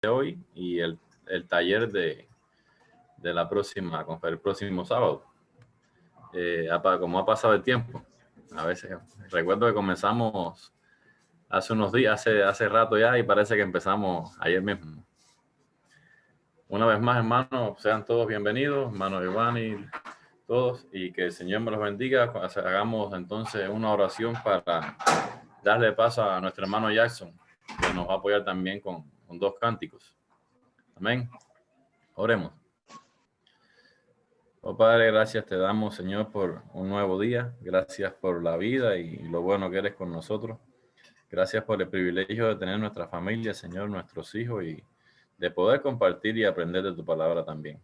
de hoy y el taller de el próximo sábado. Como ha pasado el tiempo, a veces recuerdo que comenzamos hace unos días, hace rato ya, y parece que empezamos ayer mismo. Una vez más, hermanos, sean todos bienvenidos, hermano Giovanni, todos, y que el Señor me los bendiga. Hagamos entonces una oración para darle paso a nuestro hermano Jackson, que nos va a apoyar también con 2 cánticos. Amén. Oremos. Oh Padre, gracias te damos, Señor, por un nuevo día. Gracias por la vida y lo bueno que eres con nosotros. Gracias por el privilegio de tener nuestra familia, Señor, nuestros hijos, y de poder compartir y aprender de tu palabra también.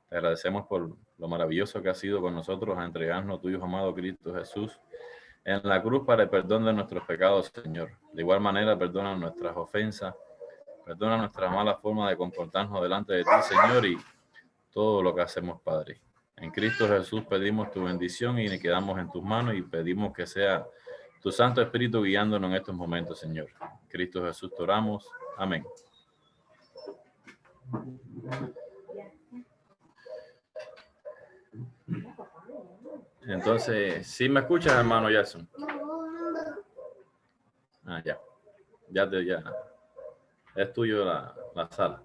Te agradecemos por lo maravilloso que has sido con nosotros a entregarnos a tu Hijo amado Cristo Jesús en la cruz para el perdón de nuestros pecados, Señor. De igual manera, perdona nuestras ofensas, perdona nuestra mala forma de comportarnos delante de ti, Señor, y todo lo que hacemos, Padre. En Cristo Jesús pedimos tu bendición y quedamos en tus manos y pedimos que sea tu Santo Espíritu guiándonos en estos momentos, Señor. En Cristo Jesús te oramos. Amén. Entonces, ¿sí me escuchas, hermano Jackson? Ya. Ya. Es tuyo la sala.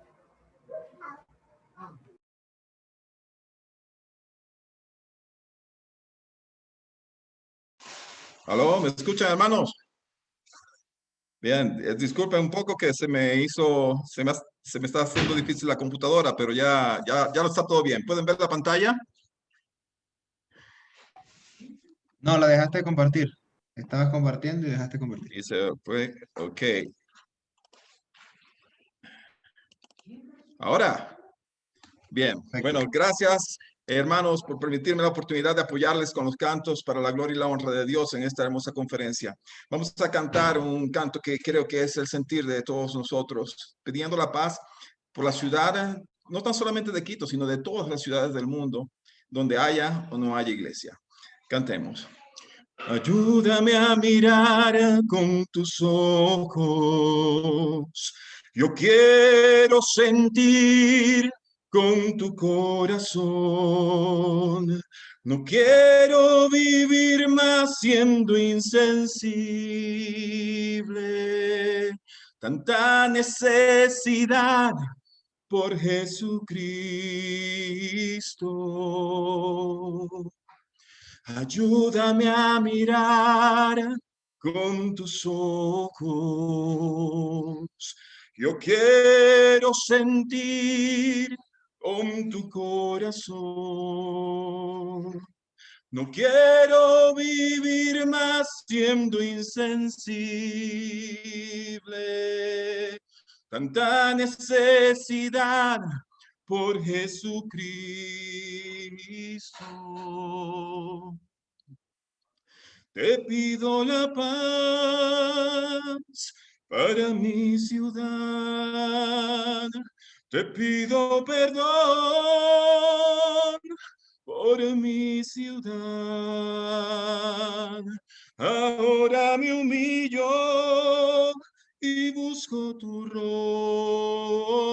¿Aló? ¿Me escuchan, hermanos? Bien, disculpen un poco que se me está haciendo difícil la computadora, pero ya lo está todo bien. ¿Pueden ver la pantalla? No, la dejaste de compartir. Estabas compartiendo y dejaste de compartir. Y se fue, ok. Ahora, bien. Perfecto. Bueno, gracias, hermanos, por permitirme la oportunidad de apoyarles con los cantos para la gloria y la honra de Dios en esta hermosa conferencia. Vamos a cantar un canto que creo que es el sentir de todos nosotros, pidiendo la paz por la ciudad, no tan solamente de Quito, sino de todas las ciudades del mundo, donde haya o no haya iglesia. Cantemos. Ayúdame a mirar con tus ojos. Yo quiero sentir con tu corazón. No quiero vivir más siendo insensible. Tanta necesidad por Jesucristo. Ayúdame a mirar con tus ojos. Yo quiero sentir con tu corazón. No quiero vivir más siendo insensible. Tanta necesidad por Jesucristo. Te pido la paz para mi ciudad. Te pido perdón por mi ciudad. Ahora me humillo y busco tu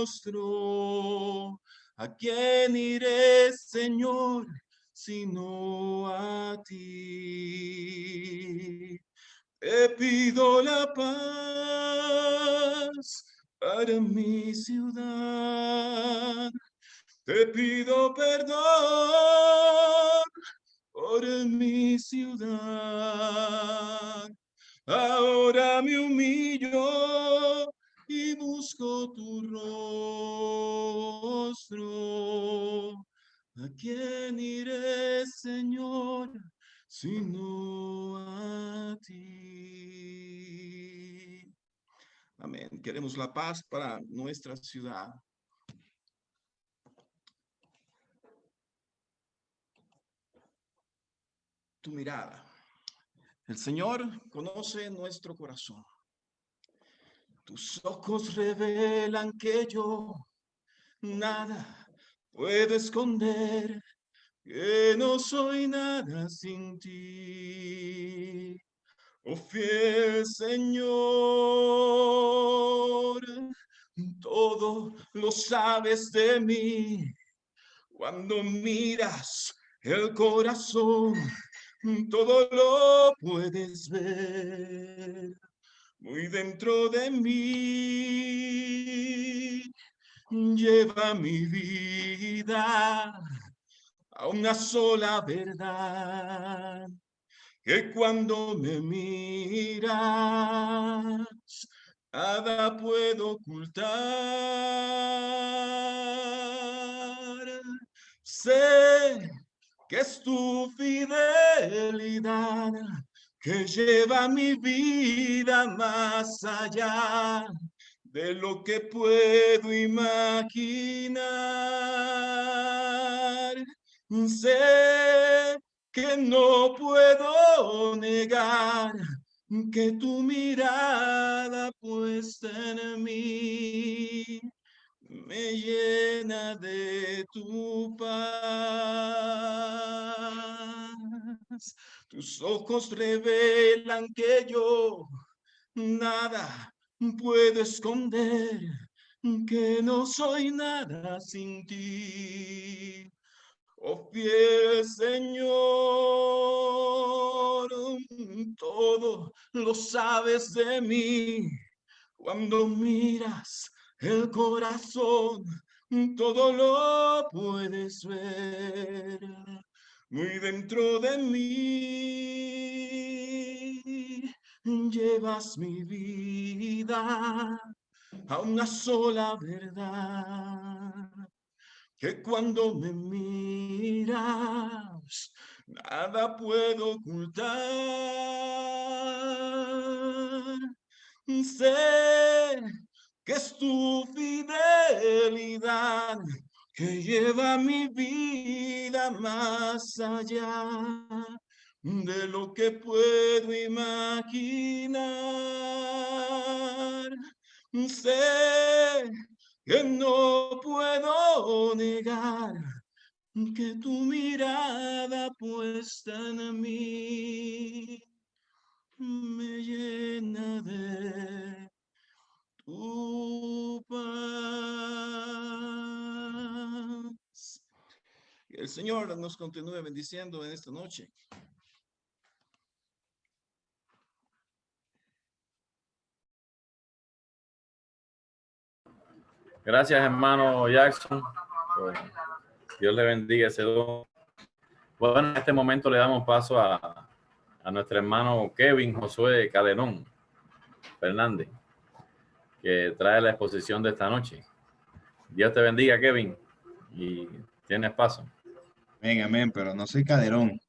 rostro. ¿A quién iré, Señor, sino a ti? Te pido la paz para mi ciudad. Te pido perdón por mi ciudad. Ahora me humillo y busco tu rostro. ¿A quién iré, Señor, sino a ti? Amén. Queremos la paz para nuestra ciudad. Tu mirada. El Señor conoce nuestro corazón. Tus ojos revelan que yo nada puedo esconder, que no soy nada sin ti. Oh fiel Señor, todo lo sabes de mí. Cuando miras el corazón, todo lo puedes ver. Muy dentro de mí, lleva mi vida a una sola verdad, que cuando me miras, nada puedo ocultar. Sé que es tu fidelidad que lleva mi vida más allá de lo que puedo imaginar. Sé que no puedo negar que tu mirada puesta en mí me llena de tu paz. Tus ojos revelan que yo nada puedo esconder, que no soy nada sin ti. Oh fiel Señor, todo lo sabes de mí. Cuando miras el corazón, todo lo puedes ver. Muy dentro de mí, llevas mi vida a una sola verdad, que cuando me miras, nada puedo ocultar. Sé que es tu fidelidad que lleva mi vida más allá de lo que puedo imaginar. Sé que no puedo negar que tu mirada puesta en mí me llena de tu paz. Que el Señor nos continúe bendiciendo en esta noche. Gracias, hermano Jackson. Dios le bendiga ese don. Bueno, en este momento le damos paso a nuestro hermano Kevin Josué Calderón Fernández, que trae la exposición de esta noche. Dios te bendiga, Kevin, y tienes paso. Amén, amén, pero no soy Calderón.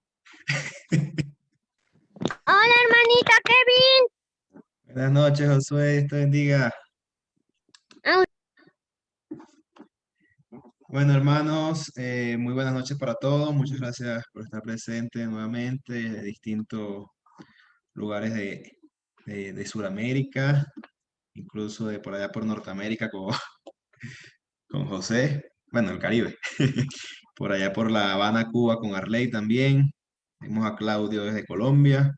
Hola, hermanita Kevin. Buenas noches, Josué, Dios te bendiga. Ah. Bueno, hermanos, muy buenas noches para todos. Muchas gracias por estar presentes nuevamente de distintos lugares de Sudamérica, incluso de por allá por Norteamérica con José, bueno, el Caribe, por allá por La Habana, Cuba, con Arley también. Tenemos a Claudio desde Colombia.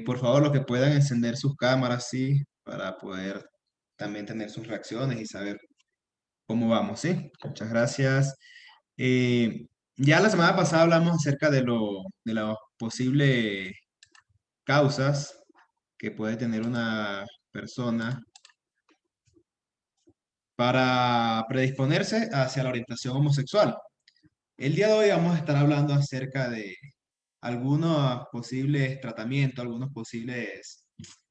Por favor, los que puedan encender sus cámaras, sí, para poder también tener sus reacciones y saber cómo vamos, ¿sí? Muchas gracias. Ya la semana pasada hablamos acerca de las posibles causas que puede tener una persona para predisponerse hacia la orientación homosexual. El día de hoy vamos a estar hablando acerca de algunos posibles tratamientos, algunos posibles,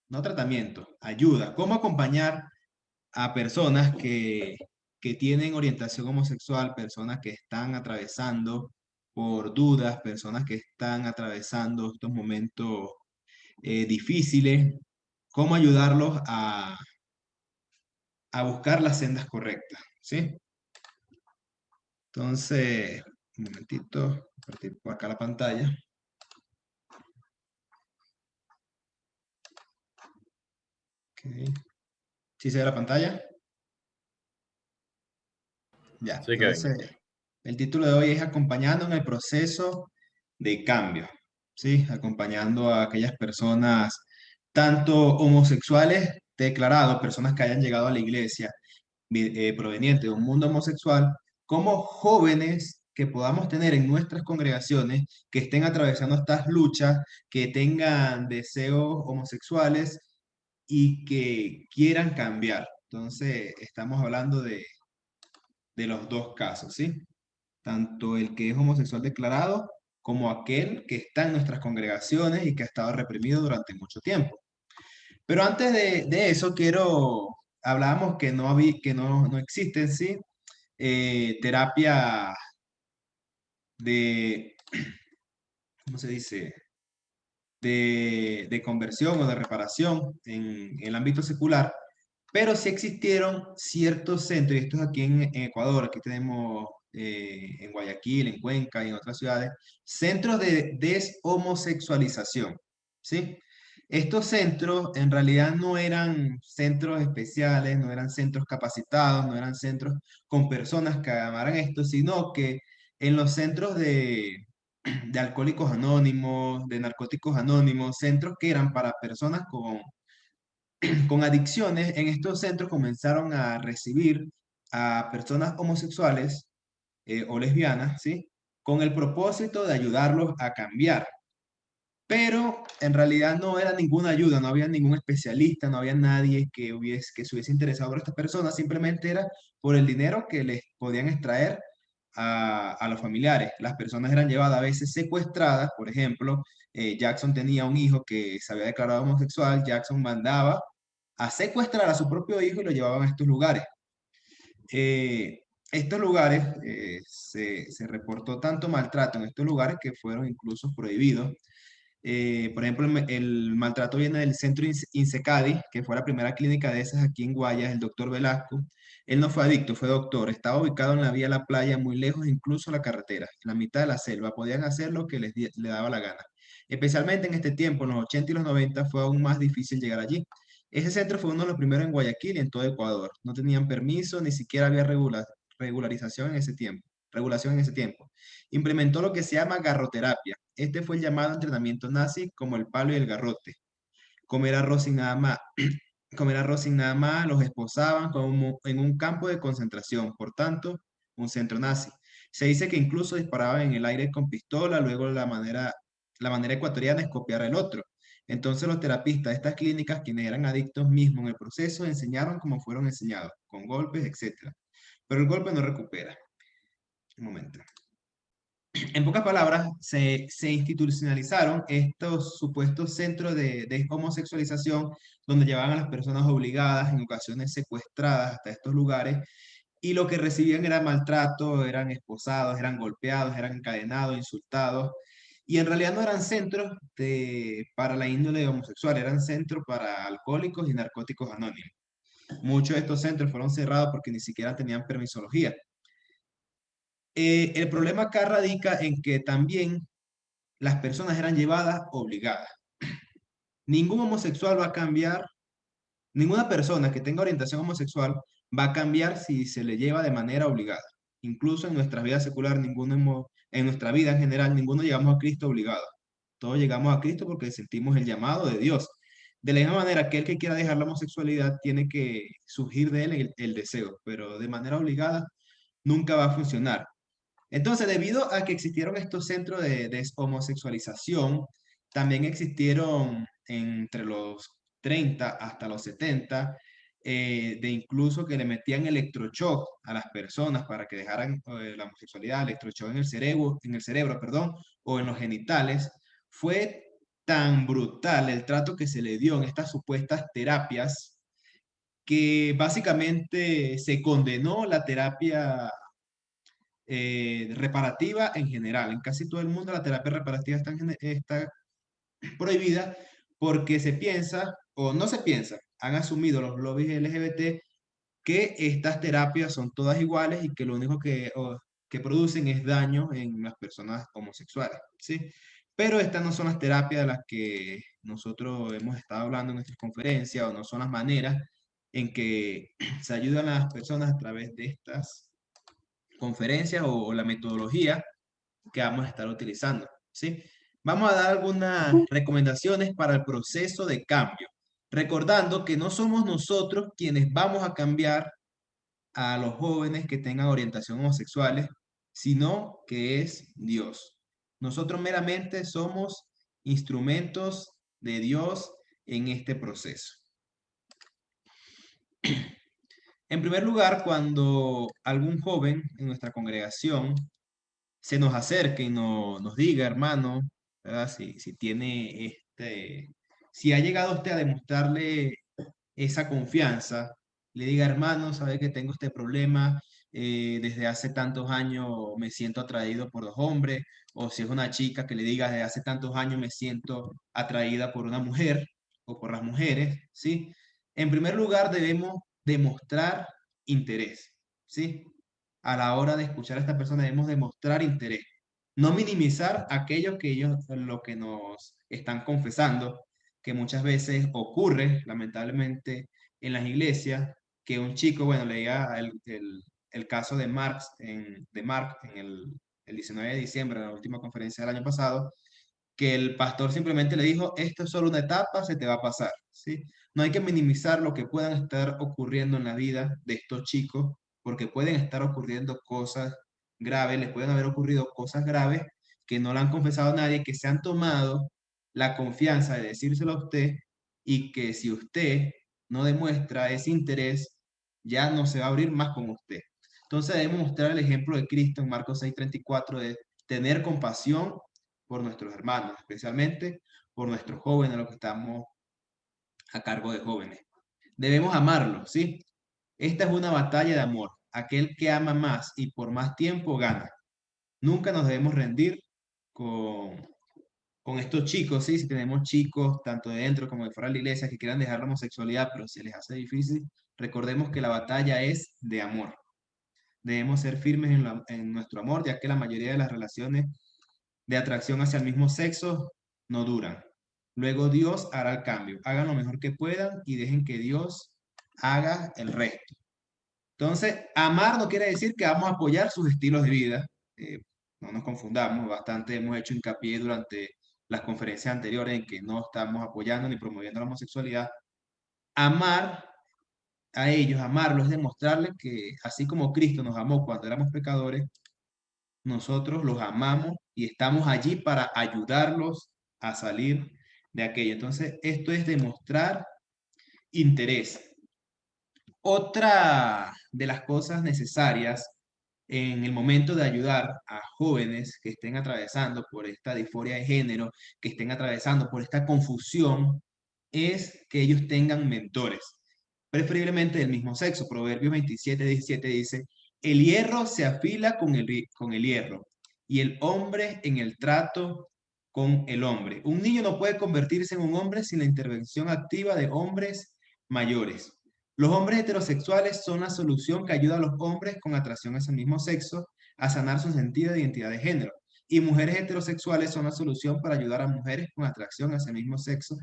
no tratamientos, ayuda, cómo acompañar a personas que tienen orientación homosexual, personas que están atravesando por dudas, personas que están atravesando estos momentos difíciles, cómo ayudarlos a buscar las sendas correctas, ¿sí? Entonces, un momentito, compartir por acá la pantalla. Okay. ¿Sí se ve la pantalla? Ya, Sí, entonces, Kevin. el título de hoy es Acompañando en el proceso de cambio, ¿sí? Acompañando a aquellas personas, tanto homosexuales declarado, personas que hayan llegado a la iglesia proveniente de un mundo homosexual, como jóvenes que podamos tener en nuestras congregaciones, que estén atravesando estas luchas, que tengan deseos homosexuales y que quieran cambiar. Entonces, estamos hablando de los dos casos, ¿sí? Tanto el que es homosexual declarado como aquel que está en nuestras congregaciones y que ha estado reprimido durante mucho tiempo. Pero antes de eso, hablábamos que no existen, ¿sí? Terapia de, ¿cómo se dice? De conversión o de reparación en el ámbito secular, pero sí existieron ciertos centros, y esto es aquí en Ecuador, aquí tenemos en Guayaquil, en Cuenca y en otras ciudades, centros de deshomosexualización, ¿sí? Estos centros en realidad no eran centros especiales, no eran centros capacitados, no eran centros con personas que amaran esto, sino que en los centros de alcohólicos anónimos, de narcóticos anónimos, centros que eran para personas con adicciones, en estos centros comenzaron a recibir a personas homosexuales o lesbianas, ¿sí? Con el propósito de ayudarlos a cambiar. Pero en realidad no era ninguna ayuda, no había ningún especialista, no había nadie que se hubiese interesado por estas personas, simplemente era por el dinero que les podían extraer a los familiares. Las personas eran llevadas a veces secuestradas, por ejemplo, Jackson tenía un hijo que se había declarado homosexual, Jackson mandaba a secuestrar a su propio hijo y lo llevaban a estos lugares. Estos lugares, se reportó tanto maltrato en estos lugares que fueron incluso prohibidos. Por ejemplo, el maltrato viene del centro Insecadi, que fue la primera clínica de esas aquí en Guayas, el doctor Velasco. Él no fue adicto, fue doctor. Estaba ubicado en la vía a la playa, muy lejos, incluso la carretera, en la mitad de la selva. Podían hacer lo que le daba la gana. Especialmente en este tiempo, en los 80 y los 90, fue aún más difícil llegar allí. Ese centro fue uno de los primeros en Guayaquil y en todo Ecuador. No tenían permiso, ni siquiera había regularización en ese tiempo, regulación en ese tiempo. Implementó lo que se llama garroterapia. Este fue el llamado entrenamiento nazi como el palo y el garrote. Comer arroz sin nada más. Comer arroz sin nada más, los esposaban como en un campo de concentración, por tanto, un centro nazi. Se dice que incluso disparaban en el aire con pistola, luego la manera ecuatoriana es copiar el otro. Entonces los terapistas de estas clínicas, quienes eran adictos mismos en el proceso, enseñaron como fueron enseñados, con golpes, etc. Pero el golpe no recupera. Un momento. En pocas palabras, se institucionalizaron estos supuestos centros de homosexualización donde llevaban a las personas obligadas, en ocasiones secuestradas hasta estos lugares, y lo que recibían era maltrato, eran esposados, eran golpeados, eran encadenados, insultados, y en realidad no eran centros para la índole homosexual, eran centros para alcohólicos y narcóticos anónimos. Muchos de estos centros fueron cerrados porque ni siquiera tenían permisología. El problema acá radica en que también las personas eran llevadas obligadas. Ningún homosexual va a cambiar, ninguna persona que tenga orientación homosexual va a cambiar si se le lleva de manera obligada. Incluso en nuestra vida secular, en nuestra vida en general, ninguno llegamos a Cristo obligado. Todos llegamos a Cristo porque sentimos el llamado de Dios. De la misma manera, aquel que quiera dejar la homosexualidad tiene que surgir de él el deseo, pero de manera obligada nunca va a funcionar. Entonces, debido a que existieron estos centros de deshomosexualización, también existieron entre los 30 hasta los 70, de incluso que le metían electroshock a las personas para que dejaran la homosexualidad, electroshock en el cerebro, perdón, o en los genitales. Fue tan brutal el trato que se le dio en estas supuestas terapias que básicamente se condenó la terapia reparativa en general. En casi todo el mundo la terapia reparativa está prohibida porque se piensa, o no se piensa, han asumido los lobbies LGBT que estas terapias son todas iguales y que lo único que producen es daño en las personas homosexuales, ¿sí? Pero estas no son las terapias de las que nosotros hemos estado hablando en nuestras conferencias, o no son las maneras en que se ayudan a las personas a través de estas conferencias o la metodología que vamos a estar utilizando, ¿sí? Vamos a dar algunas recomendaciones para el proceso de cambio. recordando que no somos nosotros quienes vamos a cambiar a los jóvenes que tengan orientación homosexuales, sino que es Dios. Nosotros meramente somos instrumentos de Dios en este proceso. En primer lugar, cuando algún joven en nuestra congregación se nos acerque y nos diga, hermano, ¿verdad? Si tiene si ha llegado usted a demostrarle esa confianza, le diga, hermano, sabe que tengo este problema, desde hace tantos años me siento atraído por los hombres, o si es una chica que le diga, desde hace tantos años me siento atraída por una mujer o por las mujeres, ¿sí? En primer lugar, debemos demostrar interés, ¿sí? A la hora de escuchar a esta persona debemos demostrar interés, no minimizar aquello que ellos, lo que nos están confesando, que muchas veces ocurre, lamentablemente, en las iglesias, que un chico, bueno, leía el caso de Marx, de Mark en el 19 de diciembre, en la última conferencia del año pasado, que el pastor simplemente le dijo, esto es solo una etapa, se te va a pasar, ¿sí? No hay que minimizar lo que puedan estar ocurriendo en la vida de estos chicos, porque pueden estar ocurriendo cosas graves, les pueden haber ocurrido cosas graves que no le han confesado a nadie, que se han tomado la confianza de decírselo a usted y que si usted no demuestra ese interés, ya no se va a abrir más con usted. Entonces debemos mostrar el ejemplo de Cristo en Marcos 6:34 de tener compasión por nuestros hermanos, especialmente por nuestros jóvenes, los que estamos a cargo de jóvenes. Debemos amarlos, ¿sí? Esta es una batalla de amor. Aquel que ama más y por más tiempo gana. Nunca nos debemos rendir con, con estos chicos, ¿sí? Si tenemos chicos, tanto de dentro como de fuera de la iglesia, que quieran dejar la homosexualidad, pero se les hace difícil, recordemos que la batalla es de amor. Debemos ser firmes en nuestro amor, ya que la mayoría de las relaciones de atracción hacia el mismo sexo no duran. Luego Dios hará el cambio. Hagan lo mejor que puedan y dejen que Dios haga el resto. Entonces, amar no quiere decir que vamos a apoyar sus estilos de vida. No nos confundamos. Bastante hemos hecho hincapié durante las conferencias anteriores en que no estamos apoyando ni promoviendo la homosexualidad. Amar a ellos, amarlos, es demostrarles que así como Cristo nos amó cuando éramos pecadores, nosotros los amamos y estamos allí para ayudarlos a salir de aquello. Entonces, esto es demostrar interés. Otra de las cosas necesarias en el momento de ayudar a jóvenes que estén atravesando por esta disforia de género, que estén atravesando por esta confusión, es que ellos tengan mentores, preferiblemente del mismo sexo. Proverbios 27:17 dice, el hierro se afila con el hierro y el hombre en el trato con el hombre. Un niño no puede convertirse en un hombre sin la intervención activa de hombres mayores. Los hombres heterosexuales son la solución que ayuda a los hombres con atracción hacia el mismo sexo a sanar su sentido de identidad de género. Y mujeres heterosexuales son la solución para ayudar a mujeres con atracción hacia el mismo sexo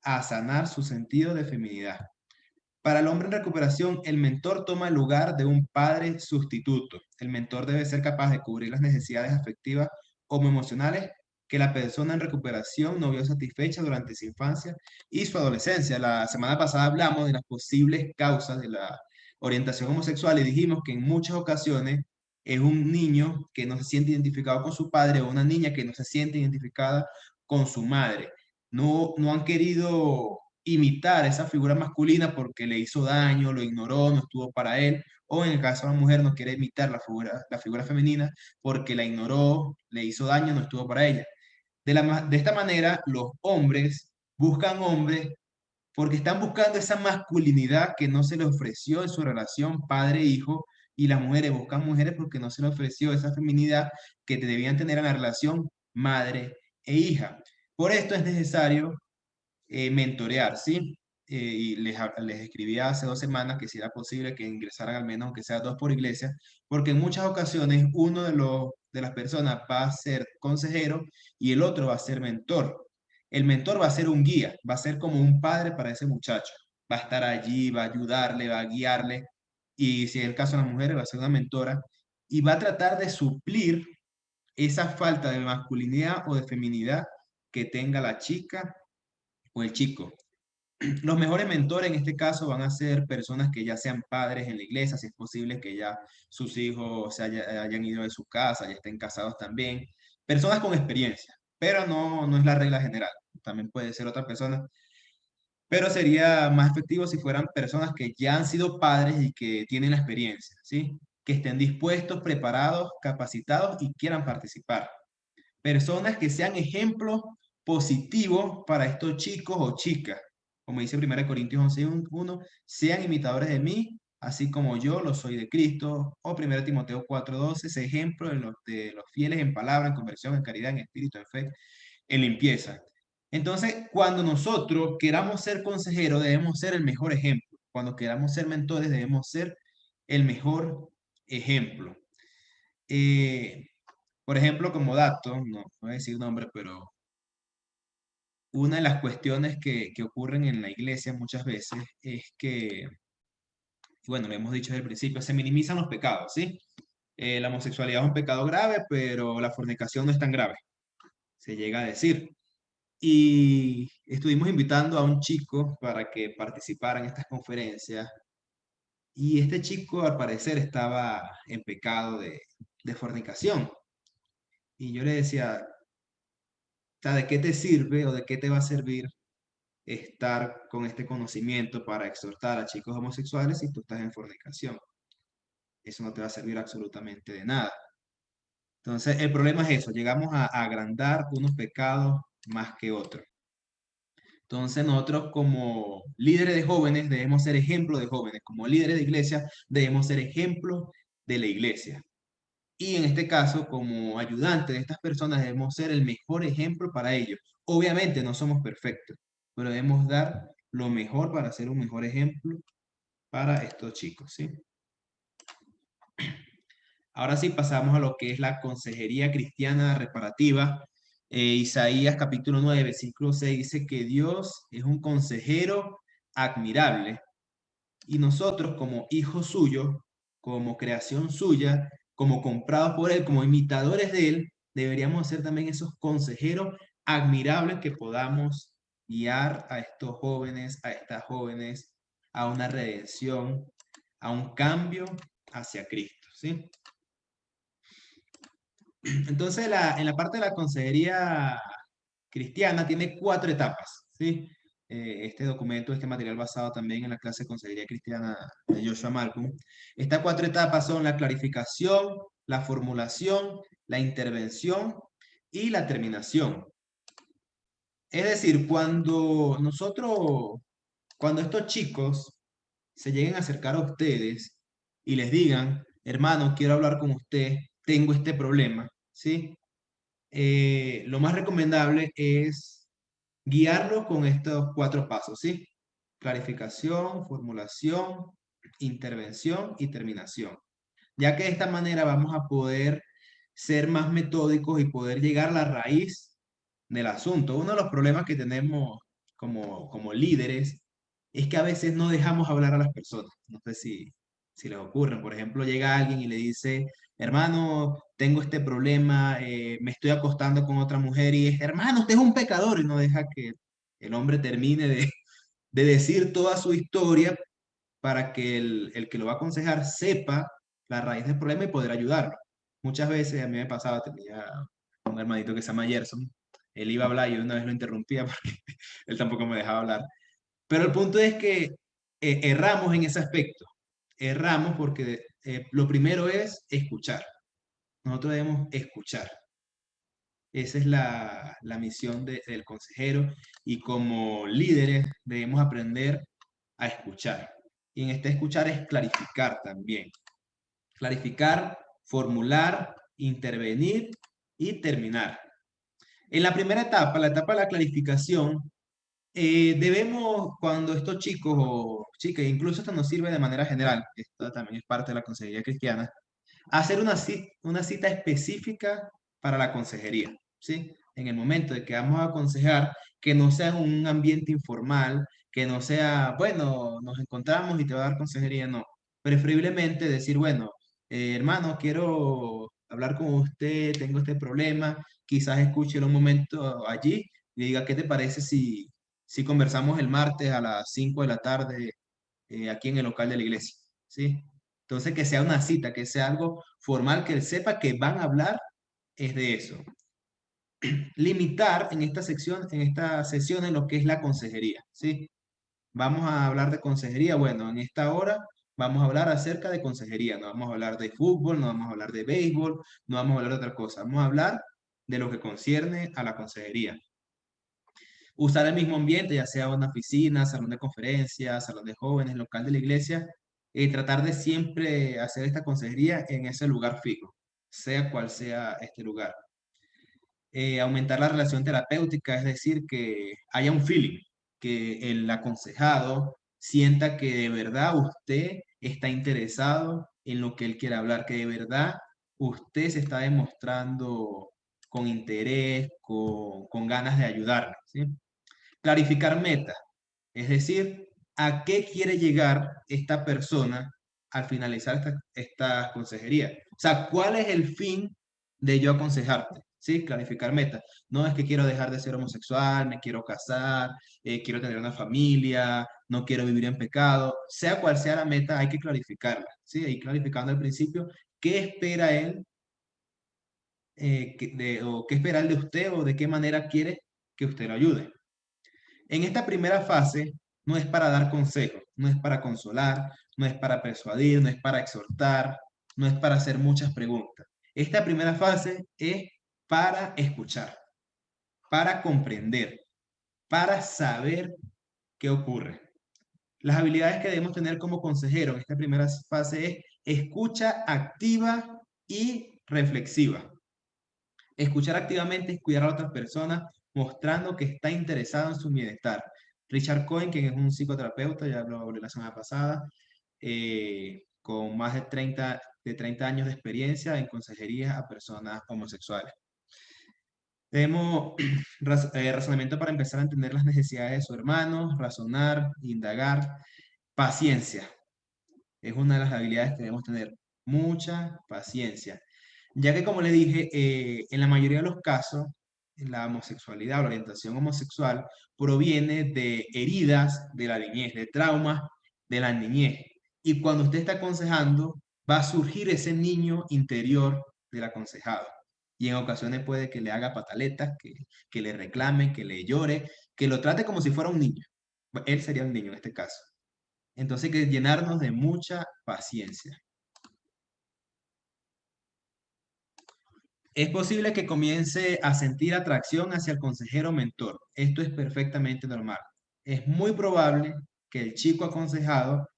a sanar su sentido de feminidad. Para el hombre en recuperación, el mentor toma el lugar de un padre sustituto. El mentor debe ser capaz de cubrir las necesidades afectivas o emocionales que la persona en recuperación no vio satisfecha durante su infancia y su adolescencia. La semana pasada hablamos de las posibles causas de la orientación homosexual y dijimos que en muchas ocasiones es un niño que no se siente identificado con su padre o una niña que no se siente identificada con su madre. No han querido imitar esa figura masculina porque le hizo daño, lo ignoró, no estuvo para él, o en el caso de una mujer no quiere imitar la figura femenina porque la ignoró, le hizo daño, no estuvo para ella. De esta manera, los hombres buscan hombres porque están buscando esa masculinidad que no se les ofreció en su relación padre-hijo, y las mujeres buscan mujeres porque no se les ofreció esa feminidad que debían tener en la relación madre e hija. Por esto es necesario mentorear, ¿sí? Y les escribí hace 2 semanas que si era posible que ingresaran al menos, aunque sea 2 por iglesia, porque en muchas ocasiones uno de las personas va a ser consejero y el otro va a ser mentor. El mentor va a ser un guía, va a ser como un padre para ese muchacho. Va a estar allí, va a ayudarle, va a guiarle, y si es el caso de la mujer, va a ser una mentora y va a tratar de suplir esa falta de masculinidad o de feminidad que tenga la chica o el chico. Los mejores mentores en este caso van a ser personas que ya sean padres en la iglesia, si es posible que ya sus hijos hayan ido de su casa, ya estén casados también. Personas con experiencia, pero no es la regla general. También puede ser otra persona, pero sería más efectivo si fueran personas que ya han sido padres y que tienen la experiencia, ¿sí? Que estén dispuestos, preparados, capacitados y quieran participar. Personas que sean ejemplos positivos para estos chicos o chicas. Como dice 1 Corintios 11:1, sean imitadores de mí, así como yo lo soy de Cristo. O 1 Timoteo 4:12, ese ejemplo de los fieles en palabra, en conversión, en caridad, en espíritu, en fe, en limpieza. Entonces, cuando nosotros queramos ser consejeros, debemos ser el mejor ejemplo. Cuando queramos ser mentores, debemos ser el mejor ejemplo. Por ejemplo, como dato, no voy a decir nombre, pero una de las cuestiones que ocurren en la iglesia muchas veces es que, bueno, lo hemos dicho desde el principio, se minimizan los pecados, ¿sí? La homosexualidad es un pecado grave, pero la fornicación no es tan grave, se llega a decir. Y estuvimos invitando a un chico para que participara en estas conferencias, y este chico al parecer estaba en pecado de fornicación. Y yo le decía, sea, ¿de qué te sirve o de qué te va a servir estar con este conocimiento para exhortar a chicos homosexuales si tú estás en fornicación? Eso no te va a servir absolutamente de nada. Entonces, el problema es eso, llegamos a agrandar unos pecados más que otros. Entonces, nosotros como líderes de jóvenes debemos ser ejemplos de jóvenes, como líderes de iglesia debemos ser ejemplos de la iglesia. Y en este caso, como ayudantes de estas personas, debemos ser el mejor ejemplo para ellos. Obviamente no somos perfectos, pero debemos dar lo mejor para ser un mejor ejemplo para estos chicos, ¿sí? Ahora sí pasamos a lo que es la consejería cristiana reparativa. Isaías capítulo 9, versículo 6 dice que Dios es un consejero admirable y nosotros como hijos suyos, como creación suya, como comprados por Él, como imitadores de Él, deberíamos ser también esos consejeros admirables que podamos guiar a estos jóvenes, a estas jóvenes, a una redención, a un cambio hacia Cristo, ¿sí? Entonces, en la parte de la consejería cristiana tiene 4 etapas, ¿sí? Este documento, este material basado también en la clase de consejería cristiana de Joshua Malcolm. Estas 4 etapas son la clarificación, la formulación, la intervención y la terminación. Es decir, cuando estos chicos se lleguen a acercar a ustedes y les digan, hermano, quiero hablar con usted, tengo este problema, ¿sí? Lo más recomendable es guiarlo con estos 4 pasos, ¿sí? Clarificación, formulación, intervención y terminación. Ya que de esta manera vamos a poder ser más metódicos y poder llegar a la raíz del asunto. Uno de los problemas que tenemos como líderes es que a veces no dejamos hablar a las personas. No sé si les ocurre. Por ejemplo, llega alguien y le dice, hermano, tengo este problema, me estoy acostando con otra mujer y es, hermano, usted es un pecador, y no deja que el hombre termine de decir toda su historia para que el que lo va a aconsejar sepa la raíz del problema y poder ayudarlo. Muchas veces a mí me pasaba, tenía un hermanito que se llama Gerson, él iba a hablar y yo una vez lo interrumpía porque él tampoco me dejaba hablar. Pero el punto es que erramos en ese aspecto. Erramos porque lo primero es escuchar. Nosotros debemos escuchar. Esa es la misión del consejero y como líderes debemos aprender a escuchar. Y en este escuchar es clarificar también. Clarificar, formular, intervenir y terminar. En la primera etapa, la etapa de la clarificación, debemos, cuando estos chicos o chicas, incluso esto nos sirve de manera general, esto también es parte de la consejería cristiana, hacer una cita específica para la consejería, ¿sí? En el momento de que vamos a aconsejar, que no sea un ambiente informal, que no sea, bueno, nos encontramos y te va a dar consejería, no. Preferiblemente decir, bueno, hermano, quiero hablar con usted, tengo este problema, quizás escúchelo un momento allí y diga, ¿qué te parece si conversamos el martes a las 5 de la tarde aquí en el local de la iglesia? ¿Sí? Entonces, que sea una cita, que sea algo formal, que él sepa que van a hablar es de eso. Limitar en esta sección, en esta sesión, en lo que es la consejería, ¿sí? Vamos a hablar de consejería. Bueno, en esta hora vamos a hablar acerca de consejería. No vamos a hablar de fútbol, no vamos a hablar de béisbol, no vamos a hablar de otra cosa. Vamos a hablar de lo que concierne a la consejería. Usar el mismo ambiente, ya sea una oficina, salón de conferencias, salón de jóvenes, local de la iglesia, y tratar de siempre hacer esta consejería en ese lugar fijo, sea cual sea este lugar. Aumentar la relación terapéutica, es decir, que haya un feeling, que el aconsejado sienta que de verdad usted está interesado en lo que él quiere hablar, que de verdad usted se está demostrando con interés, con ganas de ayudarle, ¿sí? Clarificar metas, es decir, a qué quiere llegar esta persona al finalizar esta consejería. O sea, ¿cuál es el fin de yo aconsejarte? ¿Sí? Clarificar metas. No es que quiero dejar de ser homosexual, me quiero casar, quiero tener una familia, no quiero vivir en pecado. Sea cual sea la meta, hay que clarificarla. ¿Sí? Ahí clarificando al principio qué espera él o qué espera él de usted o de qué manera quiere que usted lo ayude. En esta primera fase no es para dar consejos, no es para consolar, no es para persuadir, no es para exhortar, no es para hacer muchas preguntas. Esta primera fase es para escuchar, para comprender, para saber qué ocurre. Las habilidades que debemos tener como consejero en esta primera fase es escucha activa y reflexiva. Escuchar activamente es cuidar a otras personas mostrando que está interesado en su bienestar. Richard Cohen, quien es un psicoterapeuta, ya lo hablé la semana pasada, con más de 30 años de experiencia en consejería a personas homosexuales. Tenemos razonamiento para empezar a entender las necesidades de su hermano, razonar, indagar, paciencia. Es una de las habilidades que debemos tener, mucha paciencia. Ya que, como le dije, en la mayoría de los casos, la homosexualidad o la orientación homosexual proviene de heridas de la niñez, de traumas de la niñez. Y cuando usted está aconsejando, va a surgir ese niño interior del aconsejado. Y en ocasiones puede que le haga pataletas, que le reclame, que le llore, que lo trate como si fuera un niño. Él sería un niño en este caso. Entonces hay que llenarnos de mucha paciencia. Es posible que comience a sentir atracción hacia el consejero mentor. Esto es perfectamente normal. Es muy probable que el chico aconsejado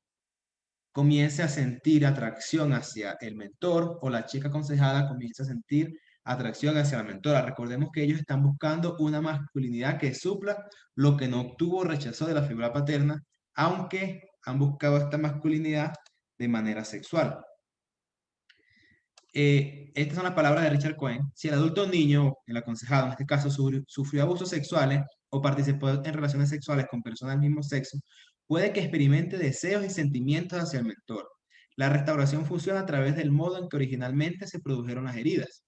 comience a sentir atracción hacia el mentor o la chica aconsejada comience a sentir atracción hacia la mentora. Recordemos que ellos están buscando una masculinidad que supla lo que no obtuvo o rechazó de la figura paterna, aunque han buscado esta masculinidad de manera sexual. Estas son las palabras de Richard Cohen. Si el adulto o niño, el aconsejado en este caso, sufrió abusos sexuales o participó en relaciones sexuales con personas del mismo sexo, puede que experimente deseos y sentimientos hacia el mentor. La restauración funciona a través del modo en que originalmente se produjeron las heridas.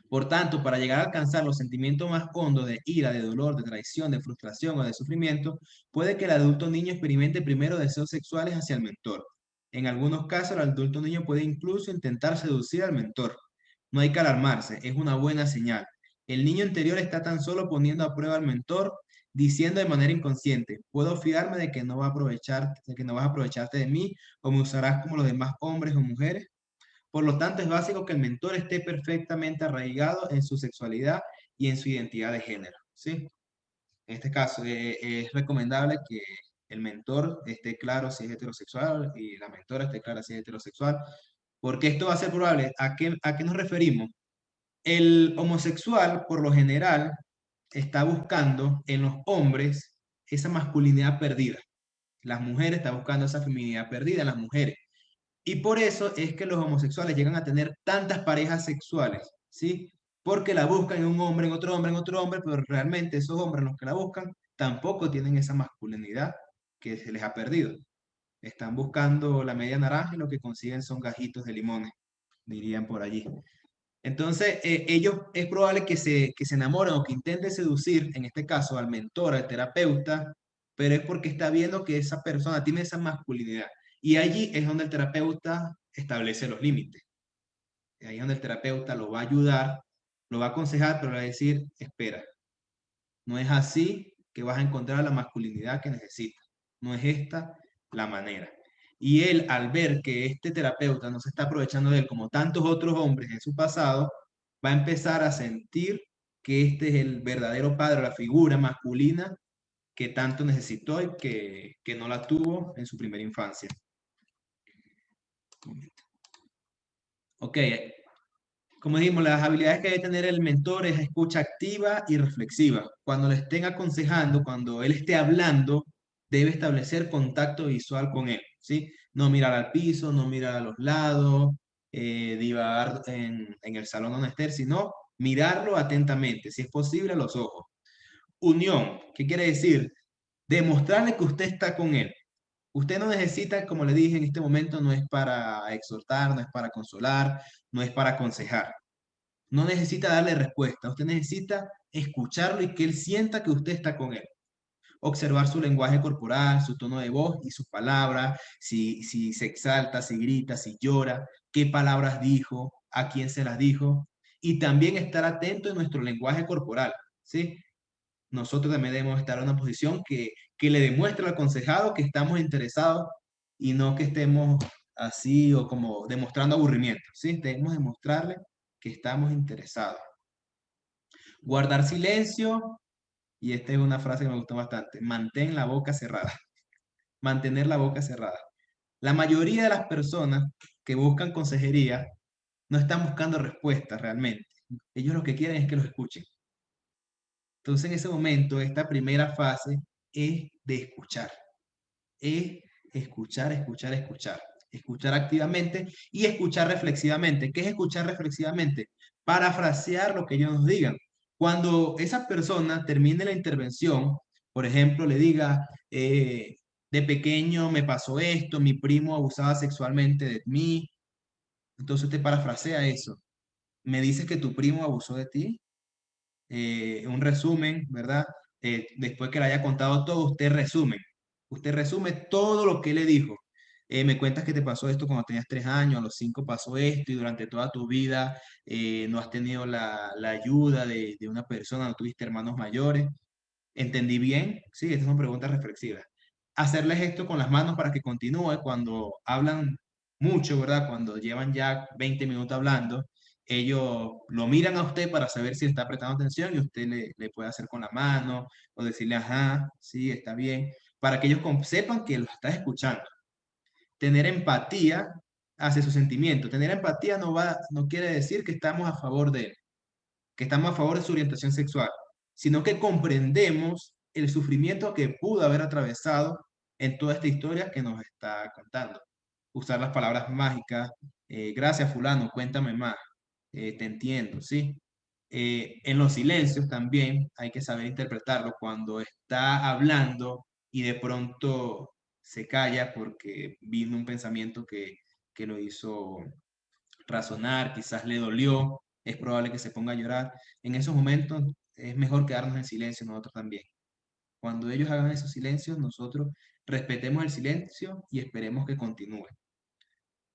Por tanto, para llegar a alcanzar los sentimientos más hondos de ira, de dolor, de traición, de frustración o de sufrimiento, puede que el adulto o niño experimente primero deseos sexuales hacia el mentor. En algunos casos, el adulto o niño puede incluso intentar seducir al mentor. No hay que alarmarse, es una buena señal. El niño interior está tan solo poniendo a prueba al mentor, diciendo de manera inconsciente, puedo fiarme de que no vas a aprovecharte de mí o me usarás como los demás hombres o mujeres. Por lo tanto, es básico que el mentor esté perfectamente arraigado en su sexualidad y en su identidad de género, ¿sí? En este caso, es recomendable que el mentor esté claro si es heterosexual y la mentora esté clara si es heterosexual, porque esto va a ser probable. ¿A qué nos referimos? El homosexual, por lo general, está buscando en los hombres esa masculinidad perdida. Las mujeres están buscando esa feminidad perdida en las mujeres. Y por eso es que los homosexuales llegan a tener tantas parejas sexuales, ¿sí? Porque la buscan en un hombre, en otro hombre, pero realmente esos hombres los que la buscan tampoco tienen esa masculinidad que se les ha perdido. Están buscando la media naranja y lo que consiguen son gajitos de limones, dirían por allí. Entonces, ellos es probable que se enamoren o que intenten seducir, en este caso, al mentor, al terapeuta, pero es porque está viendo que esa persona tiene esa masculinidad. Y allí es donde el terapeuta establece los límites. Ahí es donde el terapeuta lo va a ayudar, lo va a aconsejar, pero le va a decir, espera, no es así que vas a encontrar la masculinidad que necesitas. No es esta la manera. Y él, al ver que este terapeuta no se está aprovechando de él como tantos otros hombres en su pasado, va a empezar a sentir que este es el verdadero padre, la figura masculina que tanto necesitó y que no la tuvo en su primera infancia. Ok, como dijimos, las habilidades que debe tener el mentor es escucha activa y reflexiva. Cuando le estén aconsejando, cuando él esté hablando, debe establecer contacto visual con él, ¿sí? No mirar al piso, no mirar a los lados, divagar en el salón donde esté, sino mirarlo atentamente, si es posible, a los ojos. Unión, ¿qué quiere decir? Demostrarle que usted está con él. Usted no necesita, como le dije en este momento, no es para exhortar, no es para consolar, no es para aconsejar. No necesita darle respuesta, usted necesita escucharlo y que él sienta que usted está con él. Observar su lenguaje corporal, su tono de voz y sus palabras, si se exalta, si grita, si llora, qué palabras dijo, a quién se las dijo. Y también estar atento en nuestro lenguaje corporal, ¿sí? Nosotros también debemos estar en una posición que le demuestre al aconsejado que estamos interesados y no que estemos así o como demostrando aburrimiento, ¿sí? Debemos demostrarle que estamos interesados. Guardar silencio, y esta es una frase que me gustó bastante, mantén la boca cerrada. Mantener la boca cerrada. La mayoría de las personas que buscan consejería no están buscando respuestas realmente. Ellos lo que quieren es que los escuchen. Entonces, en ese momento, esta primera fase es de escuchar. Es escuchar, escuchar, escuchar. Escuchar activamente y escuchar reflexivamente. ¿Qué es escuchar reflexivamente? Parafrasear lo que ellos nos digan. Cuando esa persona termine la intervención, por ejemplo, le diga, de pequeño me pasó esto, mi primo abusaba sexualmente de mí, entonces usted parafrasea eso. ¿Me dices que tu primo abusó de ti? Un resumen, ¿verdad? Después que le haya contado todo, usted resume. Usted resume todo lo que le dijo. Me cuentas que te pasó esto cuando tenías 3 años, a los 5 pasó esto y durante toda tu vida no has tenido la ayuda de una persona, no tuviste hermanos mayores. ¿Entendí bien? Sí, estas son preguntas reflexivas. Hacerles esto con las manos para que continúe cuando hablan mucho, ¿verdad? Cuando llevan ya 20 minutos hablando, ellos lo miran a usted para saber si está prestando atención y usted le puede hacer con la mano o decirle, ajá, sí, está bien, para que ellos sepan que lo está escuchando. Tener empatía hacia sus sentimientos. Tener empatía no quiere decir que estamos a favor de él, que estamos a favor de su orientación sexual, sino que comprendemos el sufrimiento que pudo haber atravesado en toda esta historia que nos está contando. Usar las palabras mágicas, gracias fulano, cuéntame más, te entiendo, ¿sí? En los silencios también hay que saber interpretarlo cuando está hablando y de pronto se calla porque vino un pensamiento que lo hizo razonar, quizás le dolió, es probable que se ponga a llorar. En esos momentos es mejor quedarnos en silencio nosotros también. Cuando ellos hagan esos silencios, nosotros respetemos el silencio y esperemos que continúe.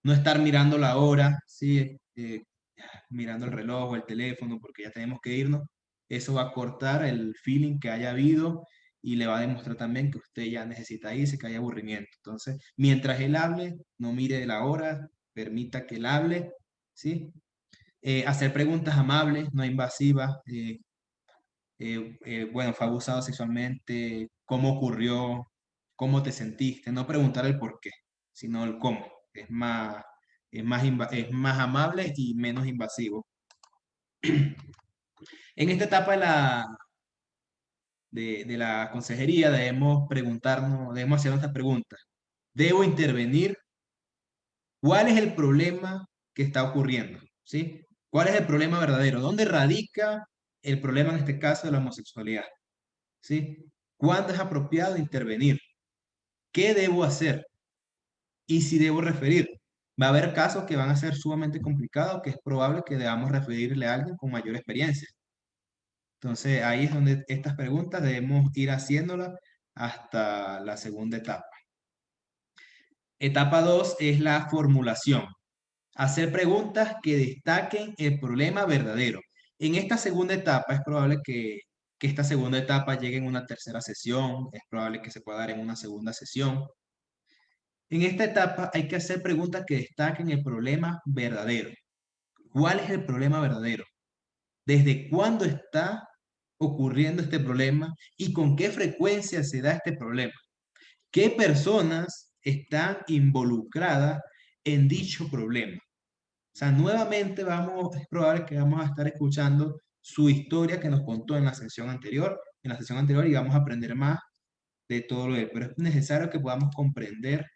No estar mirando la hora, ¿sí? Mirando el reloj o el teléfono porque ya tenemos que irnos. Eso va a cortar el feeling que haya habido y le va a demostrar también que usted ya necesita irse, que hay aburrimiento. Entonces, mientras él hable, no mire la hora, permita que él hable, ¿sí? Hacer preguntas amables, no invasivas. Bueno, fue abusado sexualmente, ¿cómo ocurrió? ¿Cómo te sentiste? No preguntar el por qué, sino el cómo. Es más amable y menos invasivo. En esta etapa de la consejería debemos preguntarnos, debemos hacer estas preguntas. ¿Debo intervenir? ¿Cuál es el problema que está ocurriendo? ¿Sí? ¿Cuál es el problema verdadero? ¿Dónde radica el problema en este caso de la homosexualidad? ¿Sí? ¿Cuándo es apropiado intervenir? ¿Qué debo hacer? ¿Y si debo referir? Va a haber casos que van a ser sumamente complicados, que es probable que debamos referirle a alguien con mayor experiencia. Entonces, ahí es donde estas preguntas debemos ir haciéndolas hasta la segunda etapa. Etapa 2 es la formulación. Hacer preguntas que destaquen el problema verdadero. En esta segunda etapa es probable que esta segunda etapa llegue en una tercera sesión, es probable que se pueda dar en una segunda sesión. En esta etapa hay que hacer preguntas que destaquen el problema verdadero. ¿Cuál es el problema verdadero? ¿Desde cuándo está ocurriendo este problema y con qué frecuencia se da este problema? ¿Qué personas están involucradas en dicho problema? O sea, nuevamente es probable que vamos a estar escuchando su historia que nos contó en la sesión anterior, y vamos a aprender más de todo lo de él. Pero es necesario que podamos comprender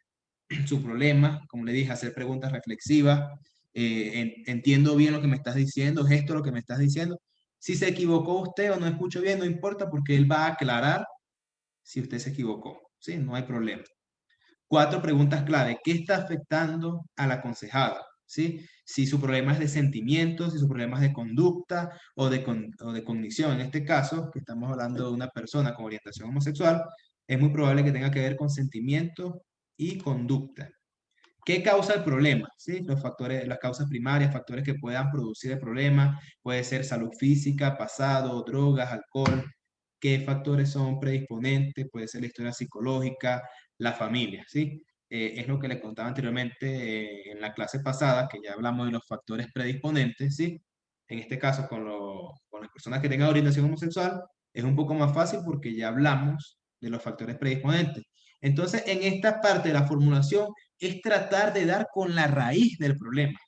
su problema, como le dije, hacer preguntas reflexivas. Entiendo bien lo que me estás diciendo, ¿es esto lo que me estás diciendo? Si se equivocó usted o no escucho bien, no importa porque él va a aclarar si usted se equivocó. Sí, no hay problema. 4 preguntas clave. ¿Qué está afectando al aconsejado? ¿Sí? Si su problema es de sentimientos, si su problema es de conducta o de cognición. En este caso, que estamos hablando de una persona con orientación homosexual, es muy probable que tenga que ver con sentimientos y conducta. ¿Qué causa el problema? ¿Sí? Los factores, las causas primarias, factores que puedan producir el problema, puede ser salud física, pasado, drogas, alcohol. ¿Qué factores son predisponentes? Puede ser la historia psicológica, la familia, ¿sí? Es lo que le contaba anteriormente en la clase pasada, que ya hablamos de los factores predisponentes, ¿sí? En este caso, con las personas que tengan orientación homosexual, es un poco más fácil porque ya hablamos de los factores predisponentes. Entonces, en esta parte de la formulación, es tratar de dar con la raíz del problema.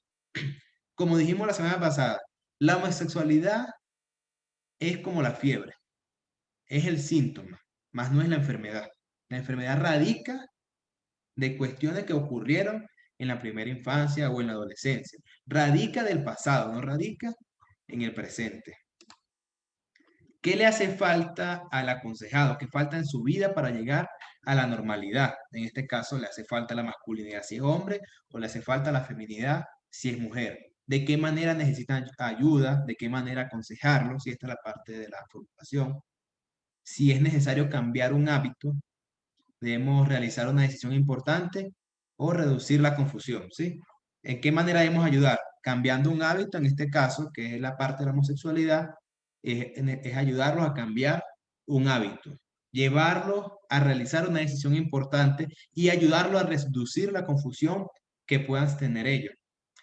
Como dijimos la semana pasada, la homosexualidad es como la fiebre, es el síntoma, más no es la enfermedad. La enfermedad radica de cuestiones que ocurrieron en la primera infancia o en la adolescencia. Radica del pasado, no radica en el presente. ¿Qué le hace falta al aconsejado? ¿Qué falta en su vida para llegar a la normalidad? En este caso, le hace falta la masculinidad si es hombre o le hace falta la feminidad si es mujer. ¿De qué manera necesitan ayuda? ¿De qué manera aconsejarlo? Si esta es la parte de la formulación. Si es necesario cambiar un hábito, debemos realizar una decisión importante o reducir la confusión, ¿sí? ¿En qué manera debemos ayudar? Cambiando un hábito, en este caso, que es la parte de la homosexualidad, es ayudarlos a cambiar un hábito, llevarlos a realizar una decisión importante y ayudarlos a reducir la confusión que puedan tener ellos.